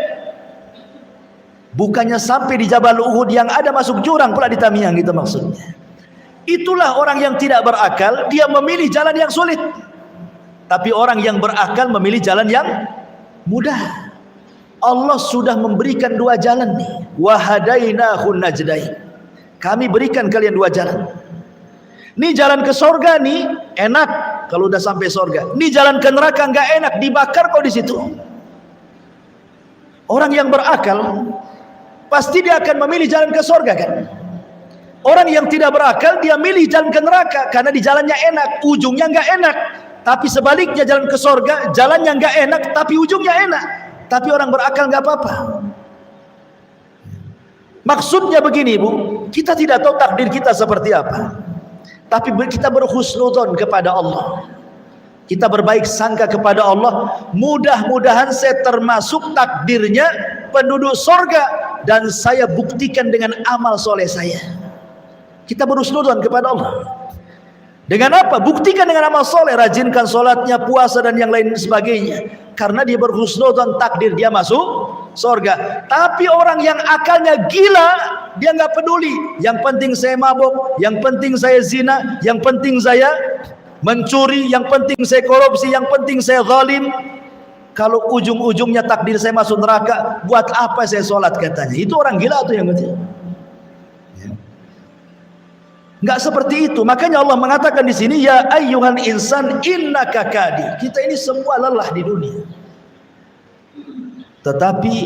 Bukannya sampai di Jabal Uhud yang ada masuk jurang pula di Tamiang gitu maksudnya. Itulah orang yang tidak berakal, dia memilih jalan yang sulit. Tapi orang yang berakal memilih jalan yang mudah. Allah sudah memberikan dua jalan nih. Wa hadainahun najdain. Kami berikan kalian dua jalan. Nih jalan ke surga nih enak kalau udah sampai surga. Nih jalan ke neraka enggak enak, dibakar kok di situ. Orang yang berakal pasti dia akan memilih jalan ke surga kan? Orang yang tidak berakal dia milih jalan ke neraka karena di jalannya enak, ujungnya enggak enak. Tapi sebaliknya jalan ke surga, jalannya enggak enak tapi ujungnya enak. Tapi orang berakal enggak apa-apa. Maksudnya begini Bu, kita tidak tahu takdir kita seperti apa. Tapi kita berhusnudzon kepada Allah. Kita berbaik sangka kepada Allah. Mudah-mudahan saya termasuk takdirnya penduduk surga dan saya buktikan dengan amal soleh saya. Kita berhusnudzon kepada Allah. Dengan apa? Buktikan dengan amal soleh, rajinkan solatnya, puasa dan yang lain sebagainya. Karena dia berhusnudzon takdir dia masuk surga. Tapi orang yang akalnya gila, dia nggak peduli. Yang penting saya mabuk, yang penting saya zina, yang penting saya mencuri, yang penting saya korupsi, yang penting saya zalim. Kalau ujung-ujungnya takdir saya masuk neraka, buat apa saya sholat katanya? Itu orang gila tuh yang penting. Enggak seperti itu. Makanya Allah mengatakan di sini, ya ayyuhal insan innaka kadi. Kita ini semua lelah di dunia. Tetapi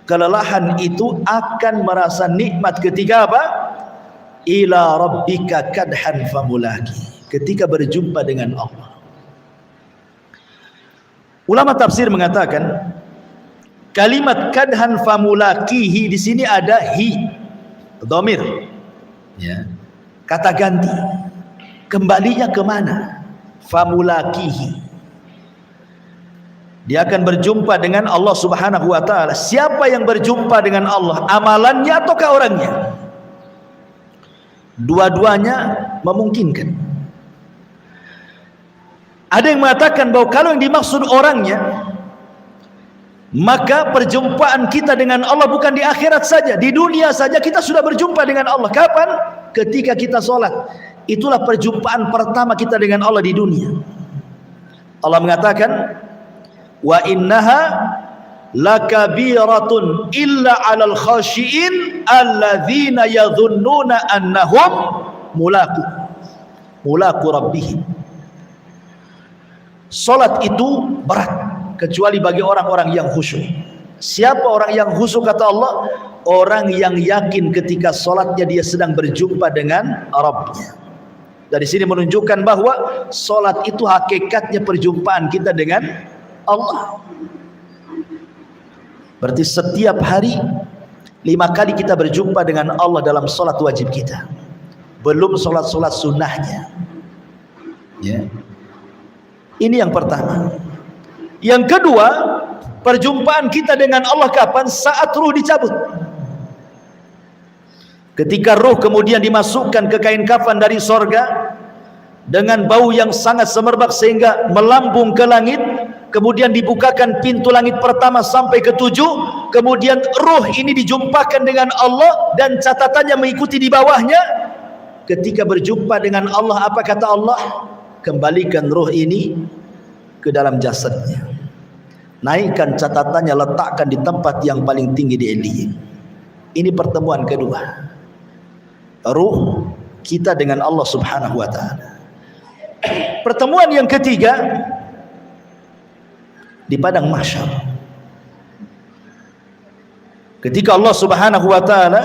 kelelahan itu akan merasa nikmat ketika apa? Ila rabbika kadhan famulaki. Ketika berjumpa dengan Allah. Ulama tafsir mengatakan kalimat kadhan famulakihi di sini ada hi, dhamir, ya, kata ganti. Kembalinya kemana? Famulakihi. Dia akan berjumpa dengan Allah Subhanahu wa taala. Siapa yang berjumpa dengan Allah? Amalannya ataukah orangnya? Dua-duanya memungkinkan. Ada yang mengatakan bahwa kalau yang dimaksud orangnya, maka perjumpaan kita dengan Allah bukan di akhirat saja, di dunia saja kita sudah berjumpa dengan Allah. Kapan? Ketika kita sholat. Itulah perjumpaan pertama kita dengan Allah di dunia. Allah mengatakan, wa innaha lakabiratun illa 'alal khashiin alladzina yadhunnuna annahum mulaqu rabbihim. Salat itu berat kecuali bagi orang-orang yang khusyuk. Siapa orang yang khusyuk kata Allah? Orang yang yakin ketika salatnya dia sedang berjumpa dengan Rabbnya. Dari sini menunjukkan bahwa salat itu hakikatnya perjumpaan kita dengan Allah. Berarti setiap hari 5 kali kita berjumpa dengan Allah dalam salat wajib kita. Belum salat-salat sunnahnya. Ya. Ini yang pertama. Yang kedua, perjumpaan kita dengan Allah kapan? Saat ruh dicabut. Ketika ruh kemudian dimasukkan ke kain kafan dari sorga dengan bau yang sangat semerbak sehingga melambung ke langit, kemudian dibukakan pintu langit pertama sampai ke 7, kemudian ruh ini dijumpakan dengan Allah dan catatannya mengikuti di bawahnya. Ketika berjumpa dengan Allah, apa kata Allah? Kembalikan ruh ini ke dalam jasadnya, naikkan catatannya, letakkan di tempat yang paling tinggi di Illiyin. Ini pertemuan kedua, ruh kita dengan Allah Subhanahu wa taala. Pertemuan yang ketiga di padang mahsyar, ketika Allah Subhanahu wa taala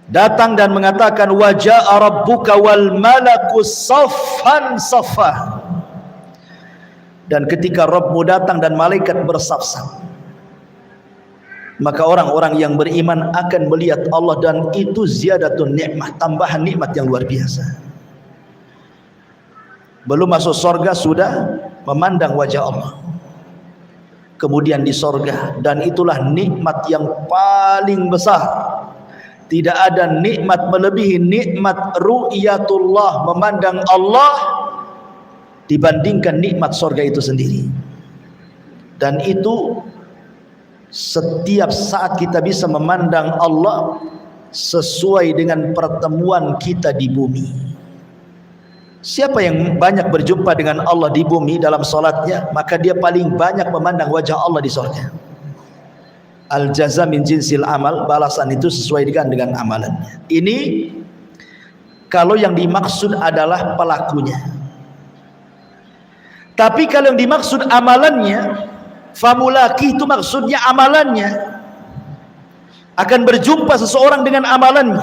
datang dan mengatakan waja'a rabbuka wal malaku saffan saffa. Dan ketika Rabbmu datang dan malaikat bersaf-saf, maka orang-orang yang beriman akan melihat Allah, dan itu ziyadatun nikmat, tambahan nikmat yang luar biasa. Belum masuk surga sudah memandang wajah Allah. Kemudian di surga, dan itulah nikmat yang paling besar. Tidak ada nikmat melebihi nikmat ru'yatullah, memandang Allah, dibandingkan nikmat surga itu sendiri. Dan itu setiap saat kita bisa memandang Allah sesuai dengan pertemuan kita di bumi. Siapa yang banyak berjumpa dengan Allah di bumi dalam salatnya, maka dia paling banyak memandang wajah Allah di surga. Al-jaza min jinsil amal, balasan itu sesuai dengan amalannya. Ini kalau yang dimaksud adalah pelakunya. Tapi kalau yang dimaksud amalannya, Famulaki itu maksudnya amalannya. Akan berjumpa seseorang dengan amalannya.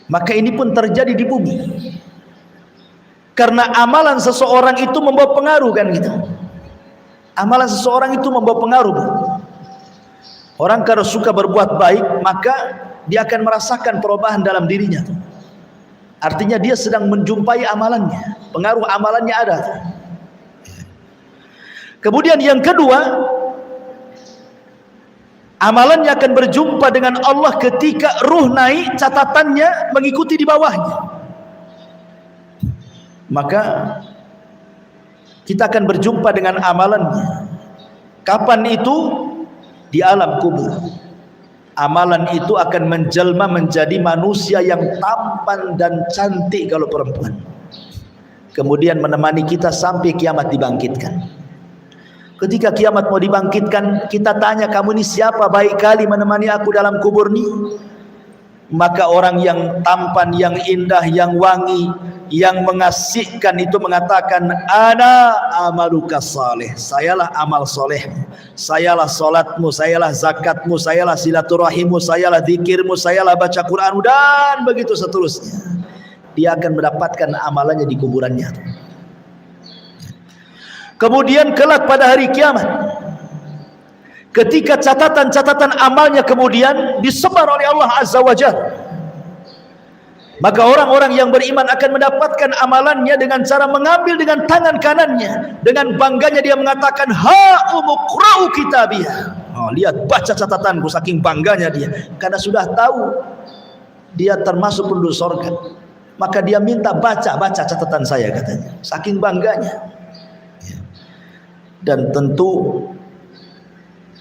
Maka ini pun terjadi di bumi. Karena amalan seseorang itu membawa pengaruh kan gitu. Amalan seseorang itu membawa pengaruh. Orang kalau suka berbuat baik, maka dia akan merasakan perubahan dalam dirinya. Artinya dia sedang menjumpai amalannya. Pengaruh amalannya ada. Kemudian yang kedua, amalannya akan berjumpa dengan Allah ketika ruh naik, catatannya mengikuti di bawahnya. Maka kita akan berjumpa dengan amalannya. Kapan itu? Di alam kubur. Amalan itu akan menjelma menjadi manusia yang tampan dan cantik kalau perempuan. Kemudian menemani kita sampai kiamat dibangkitkan. Ketika kiamat mau dibangkitkan, kita tanya, kamu ini siapa baik kali menemani aku dalam kubur ni? Maka orang yang tampan, yang indah, yang wangi, yang mengasihkan itu mengatakan, ana amaluka saleh. Sayalah amal solehmu, sayalah solatmu, sayalah zakatmu, sayalah silaturahimmu, sayalah zikirmu, sayalah baca Quranmu, dan begitu seterusnya. Dia akan mendapatkan amalannya di kuburannya. Kemudian kelak pada hari kiamat, ketika catatan-catatan amalnya kemudian disebar oleh Allah Azza wa Jalla, maka orang-orang yang beriman akan mendapatkan amalannya dengan cara mengambil dengan tangan kanannya. Dengan bangganya dia mengatakan, ha umuqra'u kitabiyah. Oh, lihat, baca catatanku, saking bangganya dia. Karena sudah tahu dia termasuk penduduk surga. Maka dia minta baca catatan saya katanya. Saking bangganya. Dan tentu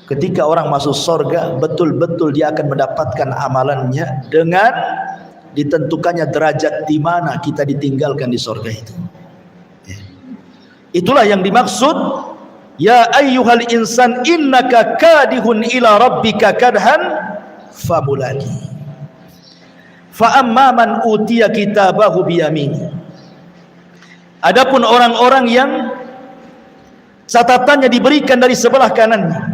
ketika orang masuk surga, betul-betul dia akan mendapatkan amalannya dengan ditentukannya derajat di mana kita ditinggalkan di surga itu. Itulah yang dimaksud, ya ayyuhal insan innaka kadihun ila rabbika kadhan famulaki. Fa amma man utiya kitabahu biyamini. Adapun orang-orang yang catatannya diberikan dari sebelah kanannya,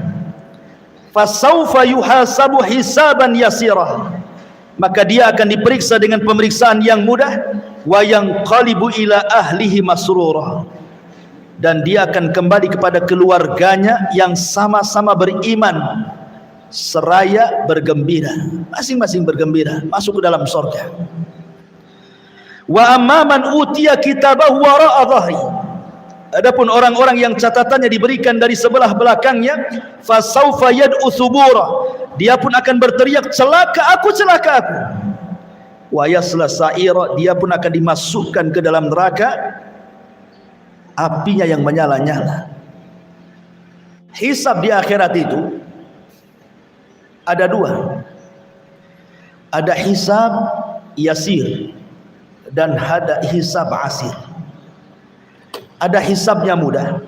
fasaufa yuhasabu hisaban yasira, maka dia akan diperiksa dengan pemeriksaan yang mudah, wa yanqalibu ila ahlihi masrura, dan dia akan kembali kepada keluarganya yang sama-sama beriman seraya bergembira, masing-masing bergembira masuk ke dalam surga. Wa amman utiya kitabahu wara'a dhahri, adapun orang-orang yang catatannya diberikan dari sebelah belakangnya, fasaufa yad'u thubura, dia pun akan berteriak, celaka aku, celaka aku. Wa yasla sa'ira, dia pun akan dimasukkan ke dalam neraka, apinya yang menyala-nyala. Hisab di akhirat itu ada dua. Ada hisab yasir dan ada hisab asir. Ada hisabnya mudah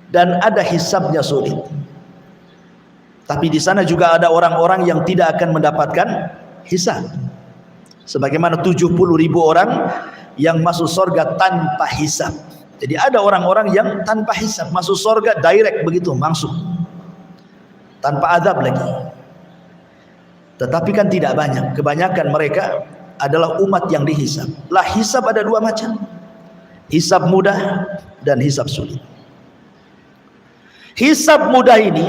dan ada hisabnya sulit. Tapi di sana juga ada orang-orang yang tidak akan mendapatkan hisab. Sebagaimana 70.000 orang yang masuk surga tanpa hisab. Jadi ada orang-orang yang tanpa hisab masuk surga direct begitu masuk, tanpa azab lagi. Tetapi kan tidak banyak. Kebanyakan mereka adalah umat yang dihisab. Lah hisab ada dua macam. Hisab mudah dan hisab sulit. Hisab mudah ini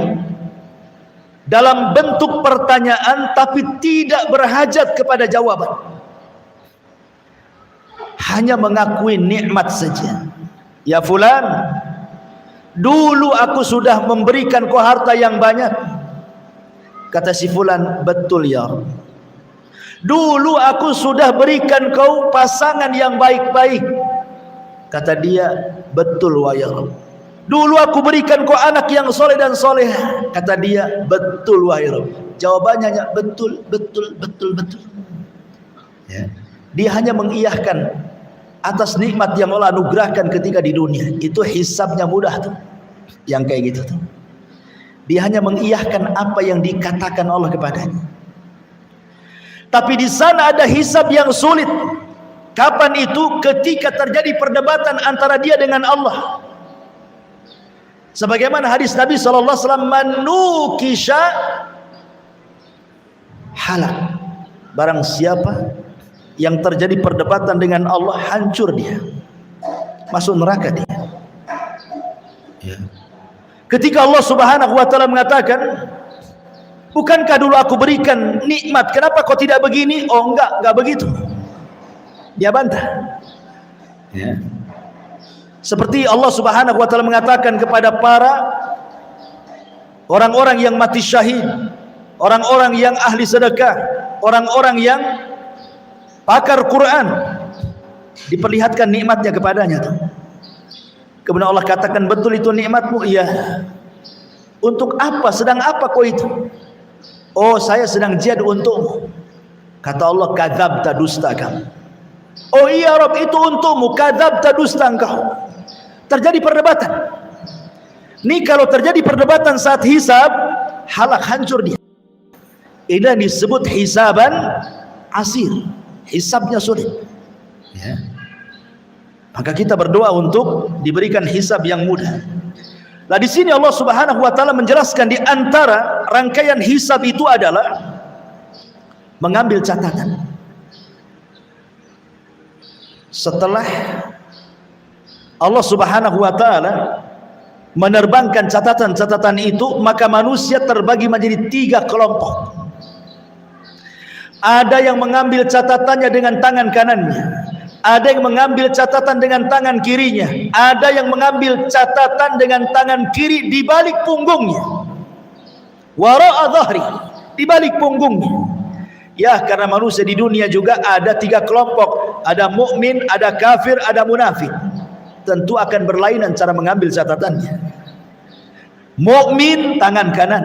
dalam bentuk pertanyaan tapi tidak berhajat kepada jawaban. Hanya mengakui nikmat saja. Ya fulan, dulu aku sudah memberikan kau harta yang banyak. Kata si fulan, betul ya. Dulu aku sudah berikan kau pasangan yang baik-baik. Kata dia, betul wahai Rabb. Dulu aku berikan kau anak yang soleh dan soleh. Kata dia, betul wahai Rabb. Jawabannya betul, betul, betul, betul. Ya. Dia hanya mengiyahkan atas nikmat yang Allah anugerahkan ketika di dunia. Itu hisabnya mudah tuh. Yang kayak gitu tuh. Dia hanya mengiyahkan apa yang dikatakan Allah kepadanya. Tapi di sana ada hisab yang sulit. Kapan itu? Ketika terjadi perdebatan antara dia dengan Allah. Sebagaimana hadis Nabi sallallahu alaihi wasallam, manukisha halak. Barang siapa yang terjadi perdebatan dengan Allah, hancur dia, masuk neraka dia. Ya. Ketika Allah Subhanahu wa taala mengatakan, bukankah dulu aku berikan nikmat, kenapa kau tidak begini? Oh enggak begitu. Dia bantah. Ya. Seperti Allah Subhanahu wa taala mengatakan kepada para orang-orang yang mati syahid, orang-orang yang ahli sedekah, orang-orang yang pakar Quran, diperlihatkan nikmatnya kepadanya tuh. Kemudian Allah katakan, betul itu nikmatmu? Iya. Untuk apa? Sedang apa kau itu? Oh, saya sedang jihad untukmu. Kata Allah, kadzabta, dusta kamu. Oh iya Rabb, itu untukmu. Kadzabta, dusta engkau. Terjadi perdebatan. Ini kalau terjadi perdebatan saat hisab, halak, hancur dia. Ini disebut hisaban asir. Hisabnya sulit. Ya. Maka kita berdoa untuk diberikan hisab yang mudah. Nah, di sini Allah Subhanahu wa taala menjelaskan di antara rangkaian hisab itu adalah mengambil catatan. Setelah Allah Subhanahu wa taala menerbangkan catatan-catatan itu, maka manusia terbagi menjadi 3 kelompok. Ada yang mengambil catatannya dengan tangan kanannya, ada yang mengambil catatan dengan tangan kirinya, ada yang mengambil catatan dengan tangan kiri di balik punggungnya, wara'a dhahri, di balik punggungnya. Ya, karena manusia di dunia juga ada 3 kelompok, ada mukmin, ada kafir, ada munafik. Tentu akan berlainan cara mengambil catatannya. Mukmin tangan kanan,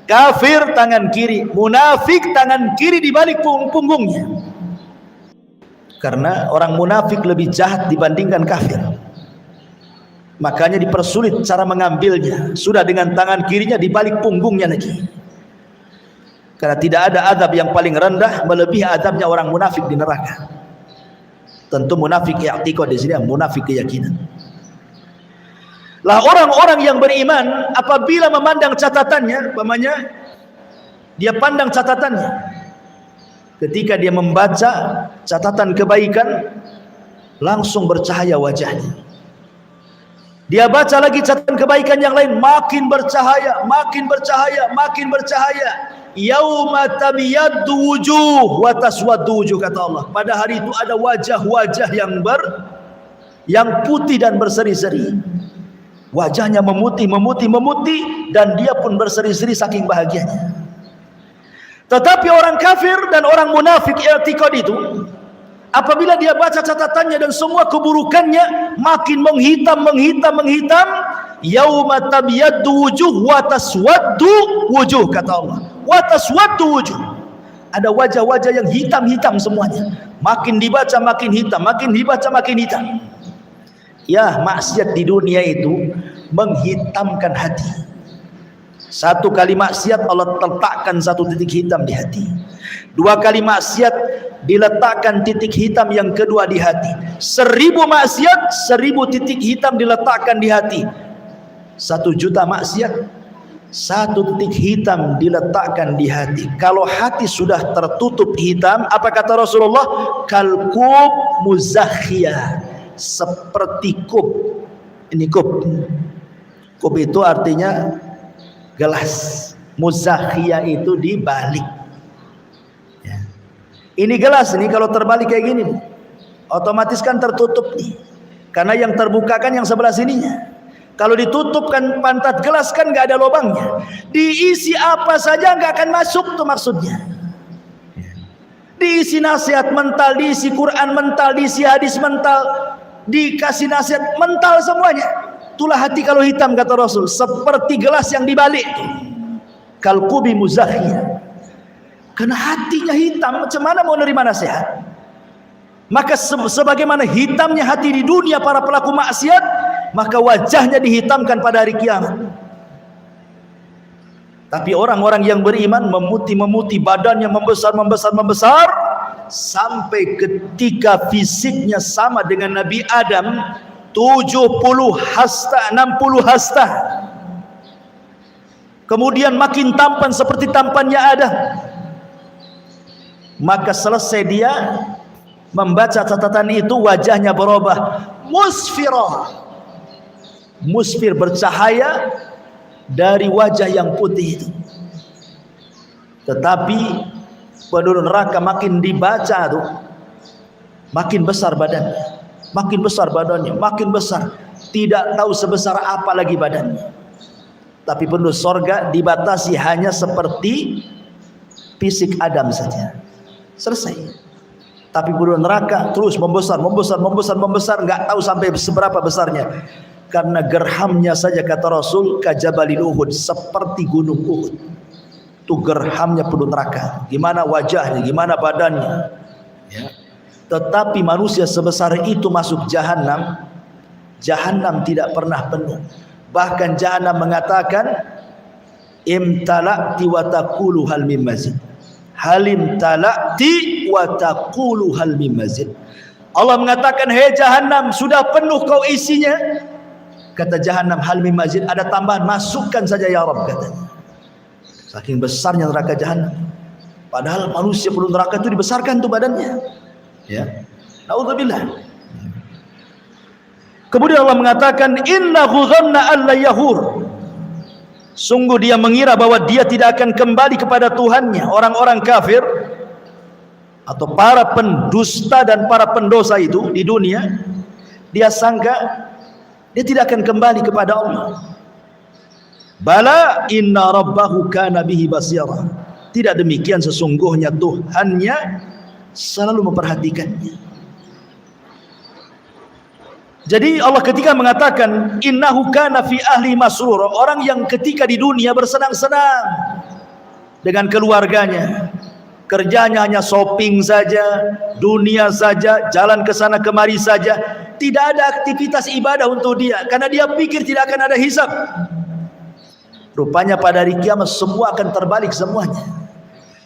kafir tangan kiri, munafik tangan kiri di balik punggungnya. Karena orang munafik lebih jahat dibandingkan kafir, makanya dipersulit cara mengambilnya. Sudah dengan tangan kirinya di balik punggungnya lagi. Karena tidak ada azab yang paling rendah melebihi azabnya orang munafik di neraka. Tentu munafik i'tiqad di sini, munafik keyakinan. Lah orang-orang yang beriman apabila memandang catatannya, umpamanya dia pandang catatannya, ketika dia membaca catatan kebaikan, langsung bercahaya wajahnya. Dia baca lagi catatan kebaikan yang lain, makin bercahaya, makin bercahaya, makin bercahaya. Yauma tabyaddu wujuh wa taswaddu wujuh, kata Allah. Pada hari itu ada wajah-wajah yang putih dan berseri-seri. Wajahnya memutih, dan dia pun berseri-seri saking bahagianya. Tetapi orang kafir dan orang munafik i'tiqad itu, apabila dia baca catatannya dan semua keburukannya makin menghitam, yauma tabyaddu wujuh wa taswaddu wujuh, kata Allah. Wa taswaddu wujuh, ada wajah-wajah yang hitam-hitam semuanya. Makin dibaca makin hitam, makin dibaca makin hitam. Ya, maksiat di dunia itu menghitamkan hati. 1 kali maksiat Allah letakkan 1 titik hitam di hati. 2 kali maksiat diletakkan titik hitam yang kedua di hati. 1000 maksiat, 1000 titik hitam diletakkan di hati. 1 juta maksiat, 1 titik hitam diletakkan di hati. Kalau hati sudah tertutup hitam, apa kata Rasulullah? Kalkub muzakhiyah, seperti kub. Ini kub. Kub itu artinya gelas. Muzakhiyah itu dibalik. Ya. Ini gelas ini kalau terbalik kayak gini, otomatis kan tertutup nih. Karena yang terbuka kan yang sebelah sininya. Kalau ditutup kan pantat gelas kan nggak ada lubangnya. Diisi apa saja nggak akan masuk tuh maksudnya. Diisi nasihat mental, diisi Quran mental, diisi hadis mental, dikasih nasihat mental semuanya. Itulah hati kalau hitam, kata Rasul, seperti gelas yang dibalik. Kalqubi muzakhiyah. Karena hatinya hitam, macam mana mau nerima nasihat? Maka sebagaimana hitamnya hati di dunia para pelaku maksiat, maka wajahnya dihitamkan pada hari kiamat. Tapi orang-orang yang beriman memutih badannya, membesar sampai ketika fisiknya sama dengan Nabi Adam, 70 hasta, 60 hasta. Kemudian makin tampan seperti tampannya Adam. Maka selesai dia membaca catatan itu, wajahnya berubah musfirah, musfir, bercahaya dari wajah yang putih itu. Tetapi penduduk neraka makin dibaca tuh, makin besar badannya, makin besar badannya, makin besar. Tidak tahu sebesar apa lagi badannya. Tapi penduduk sorga dibatasi hanya seperti fisik Adam saja. Selesai. Tapi penduduk neraka terus membesar, membesar, membesar, membesar, nggak tahu sampai seberapa besarnya. Karena gerhamnya saja, kata Rasul, kajabalil Uhud, seperti gunung Uhud. Itu gerhamnya penduduk neraka. Gimana wajahnya, gimana badannya. Ya. Tetapi manusia sebesar itu masuk jahanam, jahanam tidak pernah penuh. Bahkan jahanam mengatakan, imtala'ti wa taqulu hal mim mazid. Halim tala'ti wa taqulu hal mim mazid. Allah mengatakan, hei jahanam, sudah penuh kau isinya. Kata jahanam, hal mim mazid, ada tambahan, masukkan saja ya Rabb, katanya. Saking besarnya neraka jahanam. Padahal manusia penduduk neraka itu dibesarkan tuh badannya. Ya. Naudzubillah. Kemudian Allah mengatakan, innahu dhanna alla yahur. Sungguh dia mengira bahwa dia tidak akan kembali kepada Tuhannya. Orang-orang kafir atau para pendusta dan para pendosa itu di dunia, dia sangka dia tidak akan kembali kepada Allah. Bala inna rabbahu kana bihi basira. Tidak demikian, sesungguhnya Tuhannya selalu memperhatikannya. Jadi Allah ketika mengatakan innahu kana fi ahli masrur, orang yang ketika di dunia bersenang-senang dengan keluarganya, kerjanya hanya shopping saja, dunia saja, jalan ke sana kemari saja, tidak ada aktivitas ibadah untuk dia karena dia pikir tidak akan ada hisab. Rupanya pada hari kiamat semua akan terbalik semuanya.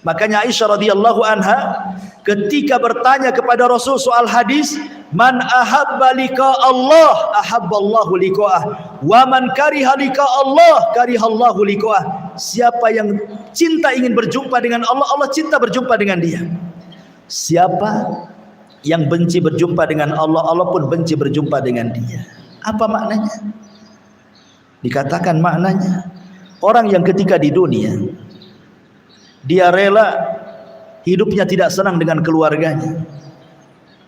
Makanya Aisyah radhiyallahu anha ketika bertanya kepada Rasul soal hadis, man ahabba liqa Allah ahabballahu liqa'ah wa man kariha liqa Allah karihallahu liqa'ah. Siapa yang cinta ingin berjumpa dengan Allah, Allah cinta berjumpa dengan dia. Siapa yang benci berjumpa dengan Allah, Allah pun benci berjumpa dengan dia. Apa maknanya? Dikatakan maknanya, orang yang ketika di dunia dia rela hidupnya tidak senang dengan keluarganya,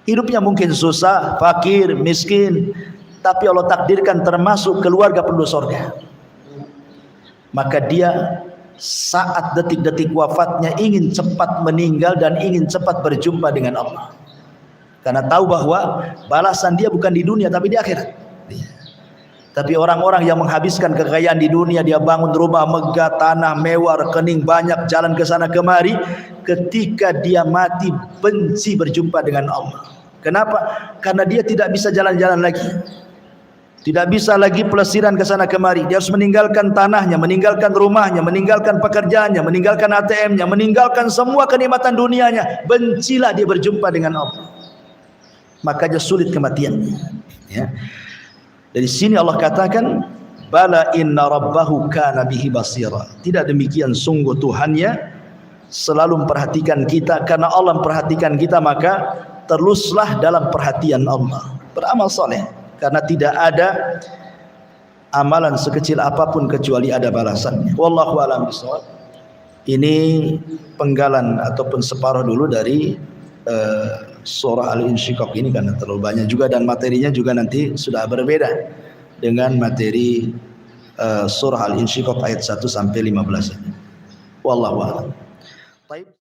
hidupnya mungkin susah, fakir, miskin, tapi Allah takdirkan termasuk keluarga penduduk surga. Maka dia saat detik-detik wafatnya ingin cepat meninggal dan ingin cepat berjumpa dengan Allah. Karena tahu bahwa balasan dia bukan di dunia tapi di akhirat. Tapi orang-orang yang menghabiskan kekayaan di dunia, dia bangun rumah megah, tanah mewah, rekening banyak, jalan ke sana kemari, ketika dia mati benci berjumpa dengan Allah. Kenapa? Karena dia tidak bisa jalan-jalan lagi, tidak bisa lagi pelesiran ke sana kemari. Dia harus meninggalkan tanahnya, meninggalkan rumahnya, meninggalkan pekerjaannya, meninggalkan ATM-nya, meninggalkan semua kenikmatan dunianya. Bencilah dia berjumpa dengan Allah. Makanya sulit kematiannya. Ya. Dari sini Allah katakan, bala inna rabbahu kana bihi basira. Tidak demikian, sungguh Tuhannya selalu memperhatikan kita. Karena Allah memperhatikan kita, maka teruslah dalam perhatian Allah. Beramal soleh, karena tidak ada amalan sekecil apapun kecuali ada balasannya. Wallahu a'lam bishawab. Ini penggalan ataupun separuh dulu dari surah Al-Insyiqaq ini, karena terlalu banyak juga dan materinya juga nanti sudah berbeda dengan materi surah Al-Insyiqaq ayat 1 sampai 15. Wallahu a'lam. Baik.